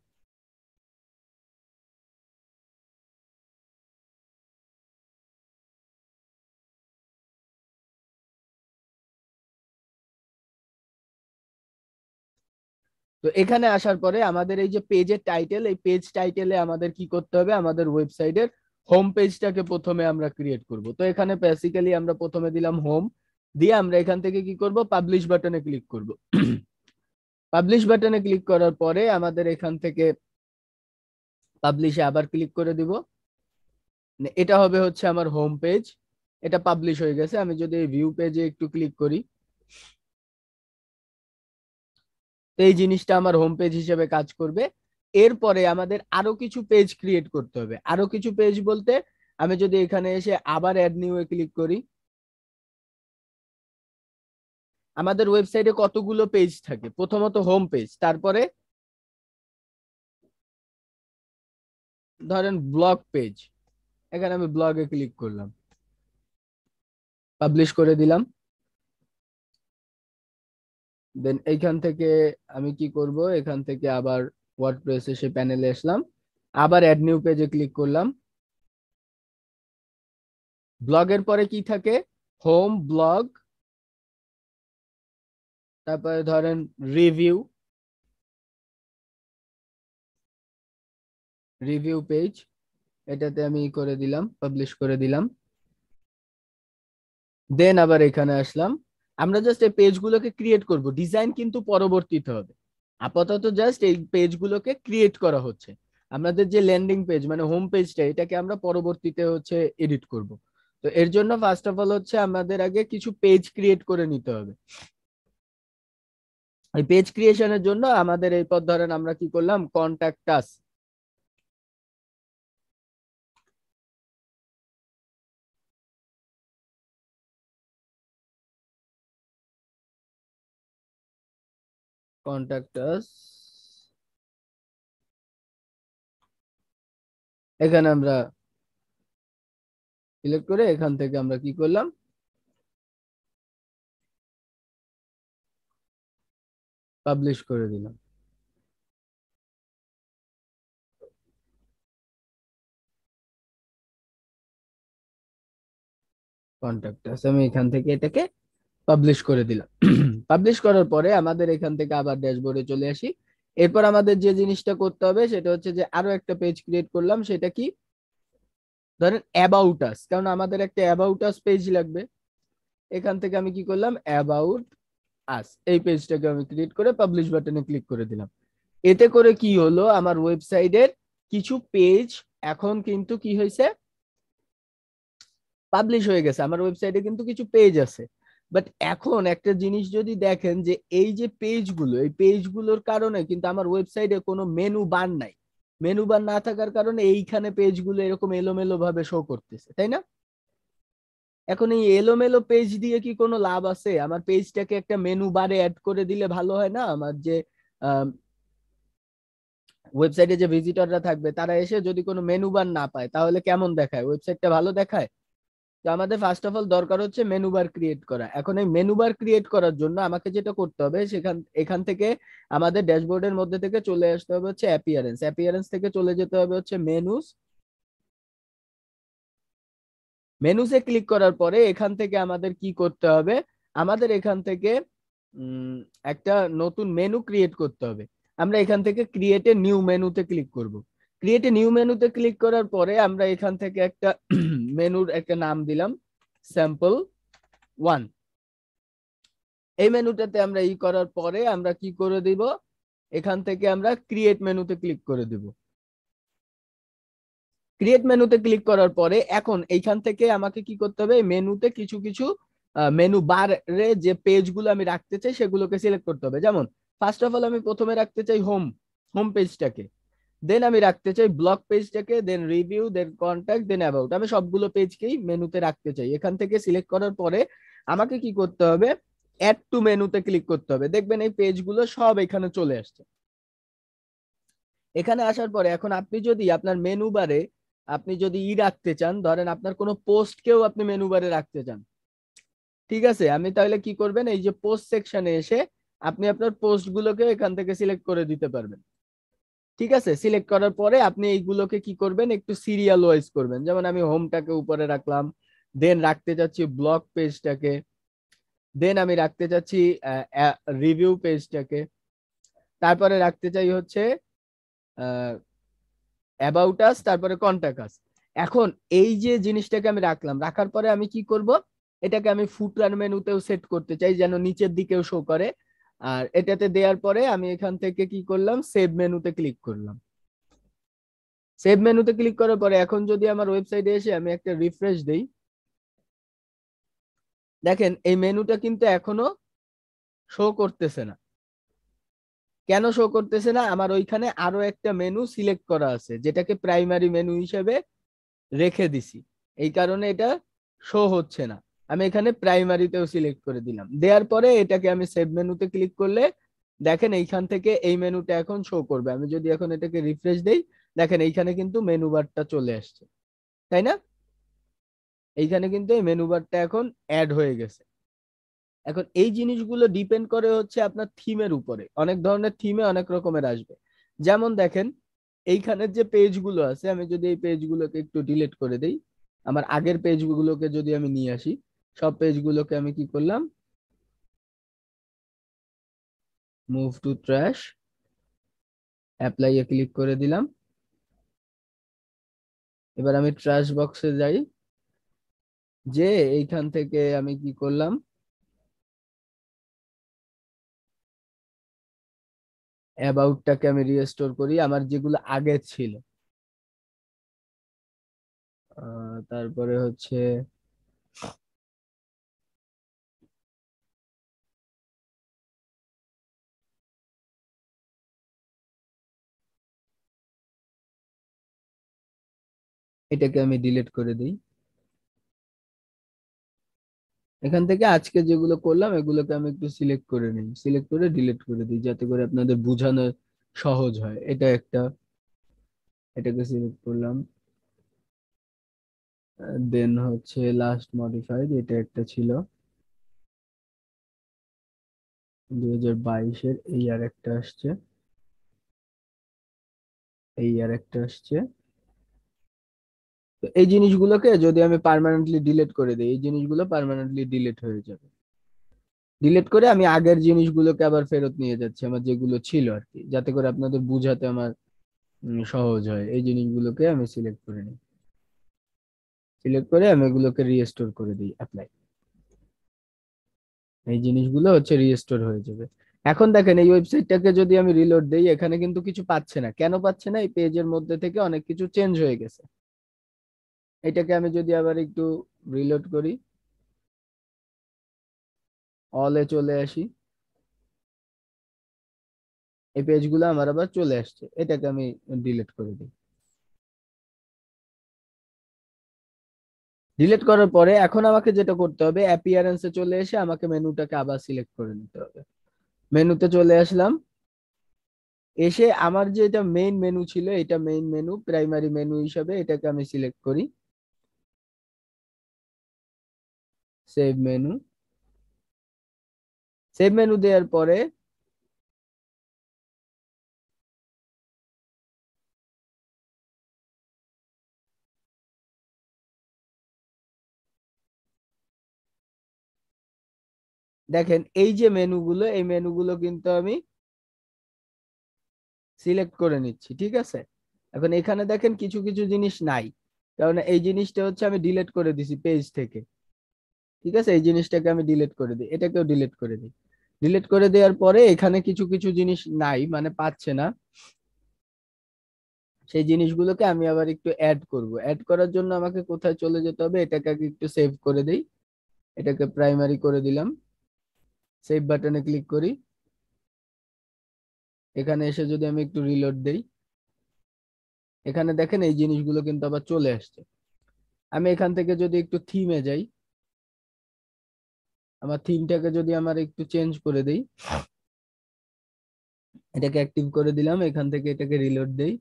তো এখানে আসার পরে আমাদের এই যে পেজের টাইটেল, এই পেজ টাইটেলে আমাদের কি করতে হবে, আমাদের ওয়েবসাইটের হোম পেজটাকে প্রথমে আমরা ক্রিয়েট করব। তো এখানে বেসিক্যালি আমরা প্রথমে দিলাম হোম, দিয়ে আমরা এখান থেকে কি করব, পাবলিশ বাটনে ক্লিক করব। পাবলিশ বাটনে ক্লিক করার পরে আমাদের এখান থেকে পাবলিশে আবার ক্লিক করে দিব। এটা হবে হচ্ছে আমার হোম পেজ, এটা পাবলিশ হয়ে গেছে। আমি যদি এই ভিউ পেজে একটু ক্লিক করি, তো এই জিনিসটা আমার হোম পেজ হিসেবে কাজ করবে। এরপরে আমাদের আরো কিছু পেজ ক্রিয়েট করতে হবে। আরো কিছু পেজ বলতে, আমি যদি এখানে এসে আবার অ্যাড নিউ এ ক্লিক করি, আমাদের ওয়েবসাইটে কতগুলো পেজ থাকে, প্রথমত হোম পেজ, তারপরে ধরেন ব্লগ পেজ। এখানে আমি ব্লগে ক্লিক করলাম, পাবলিশ করে দিলাম। দেন এইখান থেকে আমি কি করব, এখান থেকে আবার ওয়ার্ডপ্রেস এসে প্যানেলে আসলাম, আবার অ্যাড নিউ পেজে ক্লিক করলাম। ব্লগের পরে কি থাকে, হোম, ব্লগ, তারপরে ধরেন রিভিউ, রিভিউ পেজ, এটাতে আমি করে দিলাম, পাবলিশ করে দিলাম। দেন আবার এখানে আসলাম। আমরা জাস্ট এই পেজগুলোকে ক্রিয়েট করব, ডিজাইন কিন্তু পরবর্তীতে হবে। আপাতত জাস্ট এই পেজগুলোকে ক্রিয়েট করা হচ্ছে। আমাদের যে ল্যান্ডিং পেজ মানে হোম পেজটা, এটাকে আমরা পরবর্তীতে হচ্ছে এডিট করব। তো এর জন্য ফার্স্ট অফ অল হচ্ছে আমাদের আগে কিছু পেজ ক্রিয়েট করে নিতে হবে। এই পেজ ক্রিয়েশনের জন্য আমাদের এই পথ ধরেন আমরা কি করলাম, কন্ট্যাক্ট আস, কন্ট্যাক্ট আস, এখানে আমরা সিলেক্ট করে এখান থেকে আমরা কি করলাম, পাবলিশ করে দিলাম। কন্ট্যাক্ট আস, আমি এখান থেকে এটাকে পাবলিশ করে দিলাম। পাবলিশ করার পরে আমাদের এখান থেকে আবার ড্যাশবোর্ডে চলে আসি। এরপর আমাদের যে জিনিসটা করতে হবে সেটা হচ্ছে যে আরো একটা পেজ ক্রিয়েট করলাম, সেটা কি, ধরেন অ্যাবাউট আস, কারণ আমাদের একটা অ্যাবাউট আস পেজ লাগবে। এখান থেকে আমি কি করলাম, অ্যাবাউট আস, এই পেজটাকে আমি ক্রিয়েট করে পাবলিশ বাটনে ক্লিক করে দিলাম। এতে করে কি হলো, আমার ওয়েবসাইটের কিছু পেজ এখন কিন্তু কি হয়েছে, পাবলিশ হয়ে গেছে। আমার ওয়েবসাইটে কিন্তু কিছু পেজ আছে। বাট এখন একটা জিনিস যদি দেখেন যে এই যে পেজগুলো, এই পেজগুলোর কারণে কিন্তু আমার ওয়েবসাইটে কোনো মেনু বার নাই। মেনু বার না থাকার কারণে এইখানে পেজগুলো এরকম এলোমেলো ভাবে শো করতেছে, তাই না? এখন এই এলোমেলো পেজ দিয়ে কি কোনো লাভ আছে? আমার পেজটাকে একটা মেনু বারে অ্যাড করে দিলে ভালো হয় না? আমার যে ওয়েবসাইটে যে ভিজিটররা থাকবে তারা এসে যদি কোনো মেনু বার না পায় তাহলে কেমন দেখায়? ওয়েবসাইটটা ভালো দেখায়? তো আমাদের ফার্স্ট অফ অল দরকার হচ্ছে মেনু বার ক্রিয়েট করা। এখন এই মেনু বার ক্রিয়েট করার জন্য আমাকে যেটা করতে হবে, এখান থেকে আমাদের ড্যাশবোর্ডের মধ্যে থেকে চলে আসতে হবে হচ্ছে অ্যাপিয়ারেন্স, অ্যাপিয়ারেন্স থেকে চলে যেতে হবে হচ্ছে মেনুস, মেনুসে ক্লিক করার পরে এখান থেকে আমাদের কি করতে হবে, আমাদের এখান থেকে উম, একটা নতুন মেনু ক্রিয়েট করতে হবে। আমরা এখান থেকে ক্রিয়েট এ নিউ মেনুতে ক্লিক করব। ক্রিয়েট এ নিউ মেনুতে ক্লিক করার পরে আমরা এখান থেকে একটা মেনুর একটা নাম দিলাম, স্যাম্পল ওয়ান। এই মেনুটাতে আমরা করার পরে আমরা কি করে দিব, এখান থেকে আমরা ক্রিয়েট মেনুতে ক্লিক করে দিব। ক্রিয়েট মেনুতে ক্লিক করার পরে এখন এইখান থেকে আমাকে কি করতে হবে, মেনুতে কিছু কিছু মেনু বারে যে পেজগুলো আমি রাখতে চাই সেগুলোকে সিলেক্ট করতে হবে। যেমন ফার্স্ট অফ অল আমি প্রথমে রাখতে চাই হোম, হোম পেজটাকে। দেন আমি রাখতে চাই ব্লগ পেজটাকে, then review, then contact, then about. আমি সবগুলো পেজকেই মেনুতে রাখতে চাই। এখান থেকে সিলেক্ট করার পরে আমাকে কি করতে হবে, অ্যাড টু মেনুতে ক্লিক করতে হবে। দেখবেন এই পেজগুলো সব এখানে চলে আসছে। এখানে আসার পরে এখন আপনি যদি আপনার মেনু বারে আপনি যদি রাখতে চান, ধরেন আপনার কোনো পোস্টকেও আপনি মেনু বারে রাখতে চান, ঠিক আছে, আমি তাহলে কি করবেন, এই যে পোস্ট সেকশনে এসে আপনি আপনার পোস্ট গুলোকে এখান থেকে সিলেক্ট করে দিতে পারবেন। ঠিক আছে, সিলেক্ট করার পরে আপনি এইগুলোকে কি করবেন, একটু সিরিয়াল ওয়াইজ করবেন। যেমন আমি হোমটাকে উপরে রাখলাম, দেন রাখতে চাচ্ছি ব্লগ পেজটাকে, দেন আমি রাখতে চাচ্ছি রিভিউ পেজটাকে, তারপরে রাখতে চাই হচ্ছে অ্যাবাউট আস, তারপরে কন্টাক্ট আস। এখন এই যে জিনিসটাকে আমি রাখলাম, রাখার পরে আমি কি করব, এটাকে আমি ফুটার মেনুতেও সেট করতে চাই যেন নিচের দিকেও শো করে। আর এটাতে দেওয়ার পরে আমি এখান থেকে কি করলাম, সেভ মেনুতে ক্লিক করলাম। সেভ মেনুতে ক্লিক করার পরে এখন যদি আমার ওয়েবসাইটে এসে আমি একটা রিফ্রেশ দেই, দেখেন এই মেনুটা কিন্তু এখনো শো করতেছে না। কেন শো করতেছে না? আমার ওইখানে আরো একটা মেনু সিলেক্ট করা আছে যেটাকে প্রাইমারি মেনু হিসেবে রেখে দিছি, এই কারণে এটা শো হচ্ছে না। আমি এখানে প্রাইমারিতেও সিলেক্ট করে দিলাম। দেওয়ার পরে এটাকে আমি সেভ মেনুতে ক্লিক করলে দেখেন এইখান থেকে এই মেনুটা এখন শো করবে। আমি যদি এখন এটাকে রিফ্রেশ দেই, দেখেন এইখানে কিন্তু মেনু বারটা চলে আসছে, তাই না? এইখানে কিন্তু এই মেনু বারটা এখন অ্যাড হয়ে গেছে। এখন এই জিনিসগুলো ডিপেন্ড করে হচ্ছে আপনার থিমের উপরে। অনেক ধরনের থিমে অনেক রকমের আসবে। যেমন দেখেন এইখানের যে পেজগুলো আছে, আমি যদি এই পেজগুলোকে একটু ডিলিট করে দেই, আমার আগের পেজগুলোকে যদি আমি নিয়ে আসি, সব পেজগুলোকে আমি কি করলাম, move to trash, apply A click করে দিলাম। এবার আমি ট্র্যাশ বক্সে যাই, যে এইখান থেকে আমি কি করলাম, অ্যাবাউটটাকে আমি রিস্টোর করি, আমার যেগুলো আগে ছিল। তারপরে হচ্ছে এটাকে আমি ডিলিট করে দিই। এখান থেকে আজকে যেগুলো করলাম এগুলোকে আমি একটু সিলেক্ট করে নিই, সিলেক্ট করে ডিলিট করে দিই যাতে করে আপনাদের বোঝানো সহজ হয়। এটা একটা, এটাকে সিলেক্ট করলাম। দেন হচ্ছে লাস্ট মডিফাইড, এটা একটা ছিল 2022-এর, এই আর একটা আসছে, এই আর একটা আসছে। তো এই জিনিসগুলোকে যদি আমি পার্মানেন্টলি ডিলিট করে দিই, এই জিনিসগুলো পার্মানেন্টলি ডিলিট হয়ে যাবে। ডিলিট করে আমি আগের জিনিসগুলোকে আবার ফেরত নিয়ে যাচ্ছি, আমার যেগুলো ছিল আর কি, যাতে করে আপনাদের বুঝাতে আমার সহজ হয়। এই জিনিসগুলোকে আমি সিলেক্ট করে নিই, সিলেক্ট করে আমি এগুলোকে রিস্টোর করে দিই, অ্যাপ্লাই। এই জিনিসগুলো হচ্ছে রিস্টোর হয়ে যাবে। এখন দেখেন এই ওয়েবসাইটটাকে যদি আমি রিলোড দেই, এখানে কিন্তু কিছু পাচ্ছে না। কেন পাচ্ছে না? এই পেজের মধ্যে থেকে অনেক কিছু চেঞ্জ হয়ে গেছে। এটাকে আমি যদি আবার একটু রিলোড করি, অলে চলে আসি, এই পেজগুলো আমার আবার চলে আসছে। এটাকে আমি ডিলিট করে দিই। ডিলিট করার পরে এখন আমাকে যেটা করতে হবে, অ্যাপিয়ারেন্সে চলে এসে আমাকে মেনুটাকে আবার সিলেক্ট করে নিতে হবে। মেনুতে চলে আসলাম, এসে আমার যে এটা মেইন মেনু ছিল, এটা মেইন মেনু, প্রাইমারি মেনু হিসাবে এটাকে আমি সিলেক্ট করি, সেভ মেনু। সেভ মেনু দেওয়ার পরে দেখেন এই যে মেনুগুলো, এই মেনুগুলো কিন্তু আমি সিলেক্ট করে নিচ্ছি, ঠিক আছে। এখন এখানে দেখেন কিছু কিছু জিনিস নাই, কারণ এই জিনিসটা হচ্ছে আমি ডিলিট করে দিছি পেজ থেকে, ঠিক আছে। এই জিনিসটাকে আমি ডিলিট করে দিই, এটাকেও ডিলিট করে দিই। ডিলিট করে দেওয়ার পরে এখানে কিছু কিছু জিনিস নাই, মানে পাচ্ছে না। সেই জিনিসগুলোকে আমি আবার একটু অ্যাড করব। অ্যাড করার জন্য আমাকে কোথায় চলে যেতে হবে, এটাকে আগে একটু সেভ করে দেই, এটাকে প্রাইমারি করে দিলাম, সেভ বাটনে ক্লিক করি। এখানে এসে যদি আমি একটু রিলোড দেই, এখানে দেখেন এই জিনিসগুলো কিন্তু আবার চলে আসছে। আমি এখান থেকে যদি একটু থিমে যাই, আমার থিমটাকে যদি আমার একটু চেঞ্জ করে দেই, এটাকে অ্যাক্টিভ করে দিলাম, এখান থেকে এটাকে রিলোড দেই।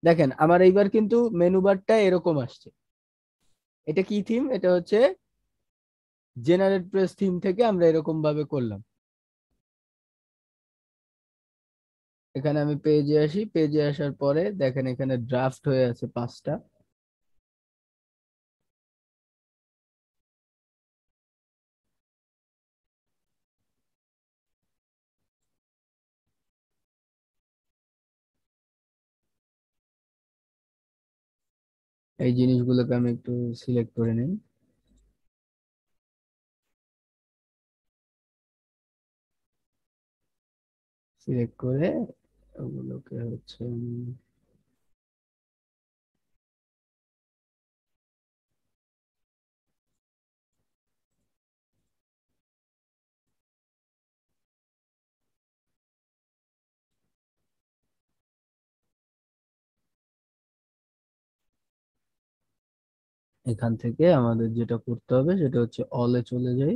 দেখেন আমার এইবার কিন্তু মেনু বারটা এরকম আসছে। এটা কি থিম? এটা হচ্ছে জেনারেট প্রেস থিম থেকে আমরা এরকম ভাবে করলাম। এখানে আমি পেজে আসি, পেজে আসার পরে দেখেন এখানে ড্রাফট হয়ে আছে 5টা। এই জিনিসগুলোকে আমি একটু সিলেক্ট করে নিই, সিলেক্ট করে ওগুলোকে হচ্ছে এখান থেকে আমাদের যেটা করতে হবে সেটা হচ্ছে অলে চলে যাই,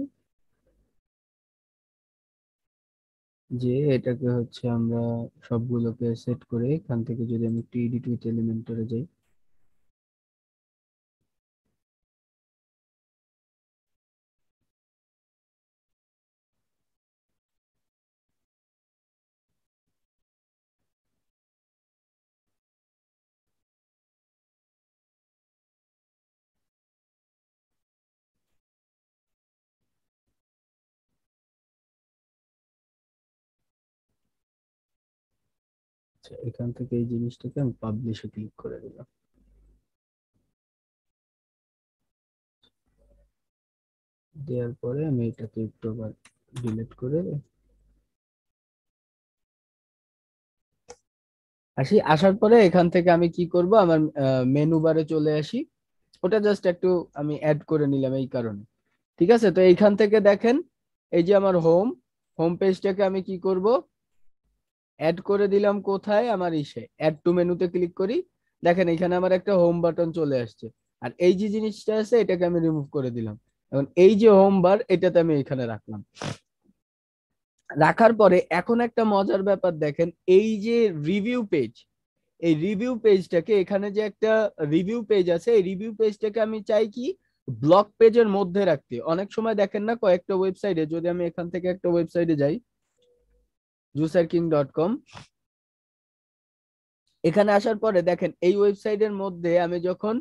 যে এটাকে হচ্ছে আমরা সবগুলোকে সেট করে এখান থেকে যদি আমি একটু এডিট উইথ এলিমেন্টরে যাই, আচ্ছা, এখান থেকে এই জিনিসটাকে আমি পাবলিশে ক্লিক করে দিলাম। দেওয়ার পরে আমি এটাকে একটু আবার ডিলিট করে আসার পরে এখান থেকে আমি কি করব, আমার মেনু বারে চলে আসি। ওটা জাস্ট একটু আমি অ্যাড করে নিলাম এই কারণে। ঠিক আছে, তো এইখান থেকে দেখেন এই যে আমার হোম পেজটাকে আমি কি করব, অ্যাড করে দিলাম। কোথায়? আমার ইসে অ্যাড টু মেনুতে ক্লিক করি। দেখেন এখানে আমার একটা হোম বাটন চলে আসছে। আর এই যে জিনিসটা আছে এটাকে আমি রিমুভ করে দিলাম। এখন এই যে হোম বার এটাতে আমি এখানে রাখলাম। রাখার পরে এখন একটা মজার ব্যাপার দেখেন, এই যে রিভিউ পেজ, এই রিভিউ পেজটাকে, এখানে যে একটা রিভিউ পেজ আছে, এই রিভিউ পেজটাকে আমি চাই কি ব্লগ পেজের মধ্যে রাখতে। অনেক সময় দেখেন না কয়েকটা ওয়েবসাইটে, যদি আমি এখান থেকে একটা ওয়েবসাইটে যাই, juicerking.com, এখানে আসার পরে দেখেন এই ওয়েবসাইটের মধ্যে আমি যখন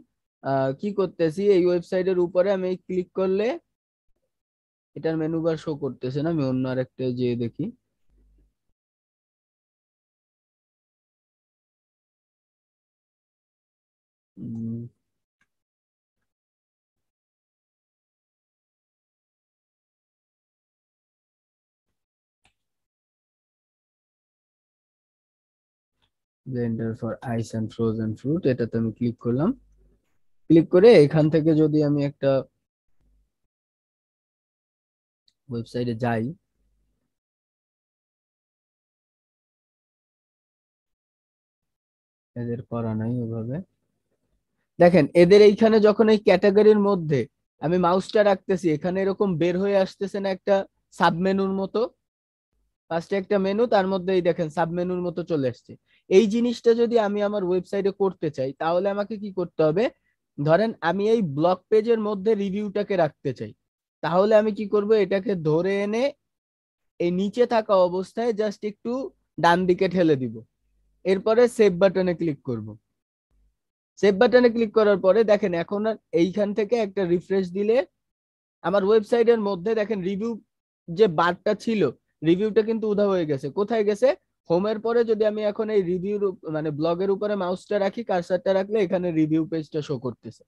কি করতেছি, এই ওয়েবসাইটের উপরে আমি ক্লিক করলে এটার মেনু বার শো করতেছে না, আমি অন্য আরেকটা যে দেখি। Blender for ice and frozen fruit, এটাতে আমি ক্লিক করলাম। ক্লিক করে এখান থেকে যদি আমি একটা ওয়েবসাইটে যাই, এদের করা নাই ওভাবে। দেখেন এদের এইখানে যখন এই ক্যাটাগরির মধ্যে আমি মাউসটা রাখতেছি, এখানে এরকম বের হয়ে আসতেছে না একটা সাবমেনুর মতো। ফার্স্টে একটা মেনু, তার মধ্যে এই দেখেন সাবমেনুর মতো চলে আসছে। এই জিনিসটা যদি আমি আমার ওয়েবসাইটে করতে চাই তাহলে আমাকে কি করতে হবে, ধরেন আমি এই ব্লগ পেজের মধ্যে রিভিউটাকে রাখতে চাই, তাহলে আমি কি করব, এটাকে ধরে এনে এই নিচে থাকা অবস্থায় জাস্ট একটু ডান দিকে ঠেলে দিব। এরপরে সেভ বাটনে ক্লিক করব। সেভ বাটনে ক্লিক করার পরে দেখেন এখন আর এইখান থেকে একটা রিফ্রেশ দিলে আমার ওয়েবসাইটের মধ্যে দেখেন রিভিউ যে বারটা ছিল, রিভিউটা কিন্তু উধাও হয়ে গেছে। কোথায় গেছে? হোমের পরে যদি আমি এখন এই রিভিউর মানে ব্লগের উপরে মাউসটা রাখি, কার্সারটা রাখলে এখানে রিভিউ পেজটা শো করতেছে।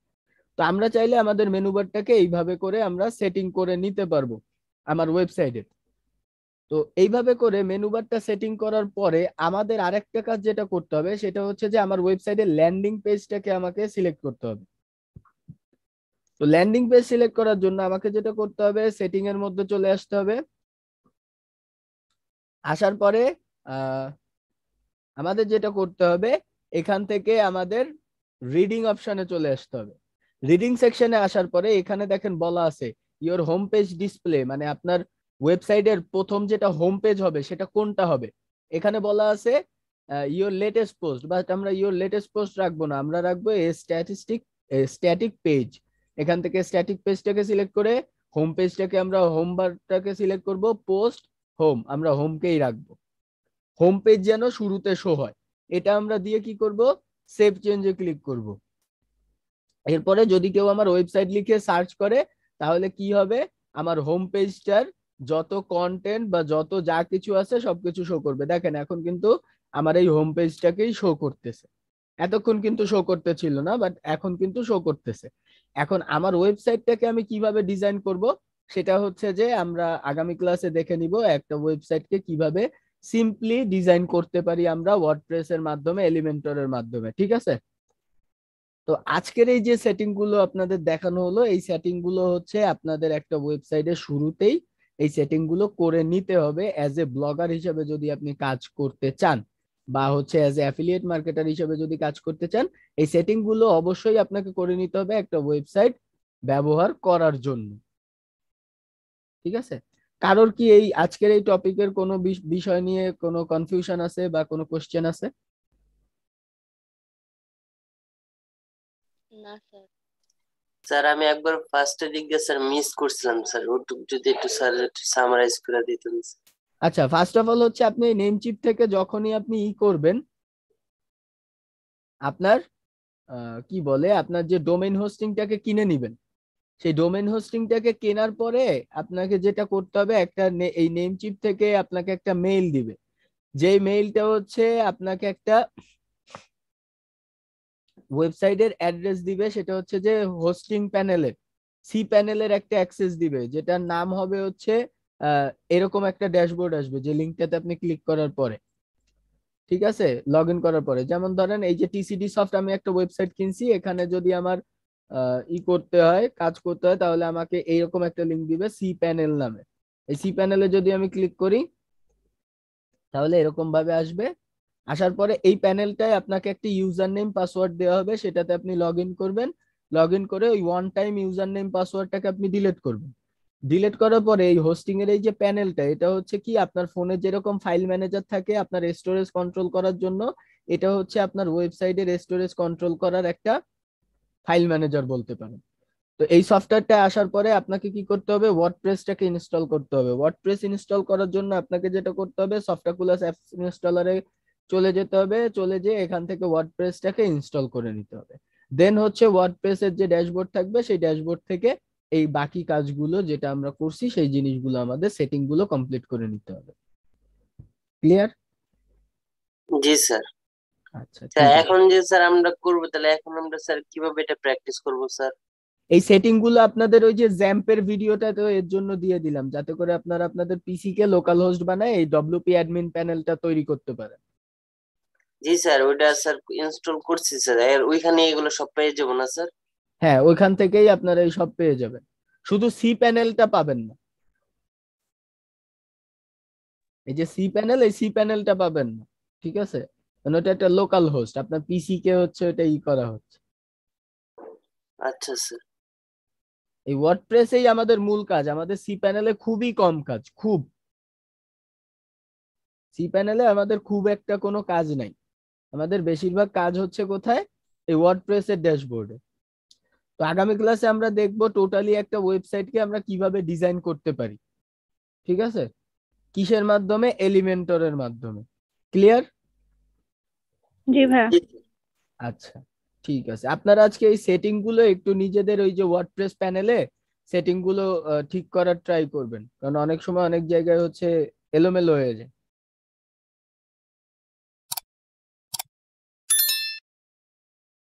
তো আমরা চাইলে আমাদের মেনু বারটাকে এইভাবে করে আমরা সেটিং করে নিতে পারবো আমার ওয়েবসাইটে। তো এইভাবে করে মেনু বারটা সেটিং করার পরে আমাদের আরেকটা কাজ যেটা করতে হবে সেটা হচ্ছে যে আমার ওয়েবসাইটের ল্যান্ডিং পেজটাকে আমাকে সিলেক্ট করতে হবে। তো ল্যান্ডিং পেজ সিলেক্ট করার জন্য আমাকে যেটা করতে হবে, সেটিং এর মধ্যে চলে আসতে হবে। আসার পরে আহ আমাদের যেটা করতে হবে, এখান থেকে আমাদের রিডিং অপশনে চলে আসতে হবে। রিডিং সেকশনে আসার পরে এখানে দেখেন বলা আছে ইওর হোম পেজ ডিসপ্লে, মানে আপনার ওয়েবসাইটের প্রথম যেটা হোম পেজ হবে সেটা কোনটা হবে। এখানে বলা আছে ইওর লেটেস্ট পোস্ট, বাট আমরা ইওর লেটেস্ট পোস্ট রাখবো না, আমরা রাখবো স্ট্যাটিক পেজ। এখান থেকে স্ট্যাটিক পেজটাকে সিলেক্ট করে হোম পেজটাকে আমরা হোম বারটাকে সিলেক্ট করব, পোস্ট হোম আমরা হোমকেই রাখবো। হোম পেজ যেন শুরুতে শো হয়, এটা আমরা দিয়ে কি করব, সেভ চেঞ্জে ক্লিক করব। এরপরে যদি কেউ আমার ওয়েবসাইট লিখে সার্চ করে তাহলে কি হবে, আমার হোম পেজটার যত কন্টেন্ট বা যত যা কিছু আছে সবকিছু শো করবে। দেখেন এখন কিন্তু আমার এই হোম পেজটাকেই শো করতেছে। এতক্ষণ কিন্তু শো করতে ছিল না, বাট এখন কিন্তু শো করতেছে। এখন আমার ওয়েবসাইটটাকে আমি কিভাবে ডিজাইন করব সেটা হচ্ছে যে আমরা আগামী ক্লাসে দেখে নিব একটা ওয়েবসাইটকে কিভাবে সিম্পলি ডিজাইন করতে পারি আমরা ওয়ার্ডপ্রেস এর মাধ্যমে, এলিমেন্টরের মাধ্যমে। ঠিক আছে, তো আজকের এই যে সেটিং গুলো আপনাদের দেখানো হলো, এই সেটিং গুলো হচ্ছে আপনাদের একটা ওয়েবসাইটের শুরুতেই এই সেটিং গুলো করে নিতে হবে অ্যাজ এ ব্লগার হিসেবে যদি আপনি কাজ করতে চান, বা হচ্ছে অ্যাজ এ অ্যাফিলিয়েট মার্কেটার হিসেবে যদি কাজ করতে চান, এই সেটিং গুলো অবশ্যই আপনাকে করে নিতে হবে একটা ওয়েবসাইট ব্যবহার করার জন্য। ঠিক আছে, কারোর কি এই আজকের এই টপিকের কোনো বিষয় নিয়ে কোনো কনফিউশন আছে বা কোনো কোশ্চেন আছে? না স্যার। স্যার আমি একবার ফার্স্টের দিকে স্যার মিস করছিলাম স্যার, ওটুকু যদি একটু স্যার একটু সামারাইজ করে দিতেন। আচ্ছা, ফার্স্ট অফ অল হচ্ছে আপনি নেম চিপ থেকে যখনই আপনি করবেন, আপনার কি বলে আপনার যে ডোমেইন হোস্টিংটাকে কিনে নিবেন, সেই ডোমেইন হোস্টিংটাকে কেনার পরে আপনাকে যেটা করতে হবে, একটা এই নেম চিপ থেকে আপনাকে একটা মেইল দিবে। যেই মেইলটা হচ্ছে আপনাকে একটা ওয়েবসাইটের অ্যাড্রেস দিবে, সেটা হচ্ছে যে হোস্টিং প্যানেলের সি প্যানেলের একটা অ্যাক্সেস দিবে, যেটার নাম হবে হচ্ছে এরকম একটা ড্যাশবোর্ড আসবে যে লিঙ্কটাতে আপনি ক্লিক করার পরে। ঠিক আছে, লগ ইন করার পরে যেমন ধরেন এই যে টিসিডি সফট, আমি একটা ওয়েবসাইট কিনছি, এখানে যদি আমার করতে হয়, কাজ করতে হয়, তাহলে আমাকে এইরকম একটা লিংক দিবে সি প্যানেল নামে। এই সি প্যানেলে যদি আমি ক্লিক করি তাহলে এরকম ভাবে আসবে। আসার পরে এই প্যানেলটায় আপনাকে একটি ইউজার নেম পাসওয়ার্ড দেওয়া হবে, সেটাতে আপনি লগ ইন করবেন। লগ ইন করে ওই ওয়ান টাইম ইউজার নেম পাসওয়ার্ডটাকে আপনি ডিলিট করবেন। ডিলিট করার পরে এই হোস্টিং এর এই যে প্যানেলটা, এটা হচ্ছে কি আপনার ফোনে যেরকম ফাইল ম্যানেজার থাকে আপনার স্টোরেজ কন্ট্রোল করার জন্য, এটা হচ্ছে আপনার ওয়েবসাইটের স্টোরেজ কন্ট্রোল করার একটা ফাইল ম্যানেজার বলতে পারেন। তো এই সফটওয়্যারটা আসার পরে আপনাকে কি করতে হবে, ওয়ার্ডপ্রেসটাকে ইনস্টল করতে হবে। ওয়ার্ডপ্রেস ইনস্টল করার জন্য আপনাকে যেটা করতে হবে, সফটওয়্যার অ্যাপস ইনস্টলারে চলে যেতে হবে, চলে যেয়ে এখান থেকে ওয়ার্ডপ্রেসটাকে ইনস্টল করে নিতে হবে। দেন হচ্ছে ওয়ার্ডপ্রেসের যে ড্যাশবোর্ড থাকবে সেই ড্যাশবোর্ড থেকে এই বাকি কাজগুলো যেটা আমরা করছি সেই জিনিসগুলো আমাদের সেটিং গুলো কমপ্লিট করে নিতে হবে। ক্লিয়ার? জি স্যার। আচ্ছা, স্যার ঠিক আছে। এখন যে স্যার আমরা করবো, তাহলে এখন আমরা স্যার কিভাবে এটা প্র্যাকটিস করবো স্যার? এই সেটিং গুলো আপনাদের ওই যে জ্যাম্পের ভিডিওটা তো এর জন্য দিয়ে দিলাম, যাতে করে আপনারা আপনাদের পিসি কে লোকাল হোস্ট বানায় এই ডব্লিউপি অ্যাডমিন প্যানেলটা তৈরি করতে পারেন। জি স্যার, ওইটা স্যার ইনস্টল করছি স্যার, আর ওইখানে এগুলো সব পেয়ে যাবো না স্যার? হ্যাঁ, ওইখান থেকেই আপনারা এই সব পেয়ে যাবেন, শুধু সি প্যানেলটা পাবেন না। এই যে সি প্যানেল, এই সি প্যানেলটা পাবেন না, ঠিক আছে? কারণ ওটা একটা লোকাল হোস্ট, আপনার পিসি কে হচ্ছে ওটা করা হচ্ছে। আচ্ছা স্যার। এই ওয়ার্ডপ্রেসেই আমাদের মূল কাজ, আমাদের সি প্যানেলে খুবই কম কাজ, খুব। সি প্যানেলে আমাদের খুব একটা কোনো কাজ নাই, আমাদের বেশিরভাগ কাজ হচ্ছে কোথায়, এই ওয়ার্ডপ্রেসের ড্যাশবোর্ডে। তো আগামী ক্লাসে আমরা দেখব টোটালি একটা ওয়েবসাইটকে আমরা কিভাবে ডিজাইন করতে পারি, ঠিক আছে? কিসের মাধ্যমে? এলিমেন্টরের মাধ্যমে। ক্লিয়ার? জি ভাইয়া। জি আচ্ছা, ঠিক আছে। আপনারা আজকে এই সেটিং গুলো একটু নিজেদের ওই যে ওয়ার্ডপ্রেস প্যানেলে সেটিং গুলো ঠিক করার ট্রাই করবেন, কারণ অনেক সময় অনেক জায়গায় হচ্ছে এলোমেলো হয়ে যায়।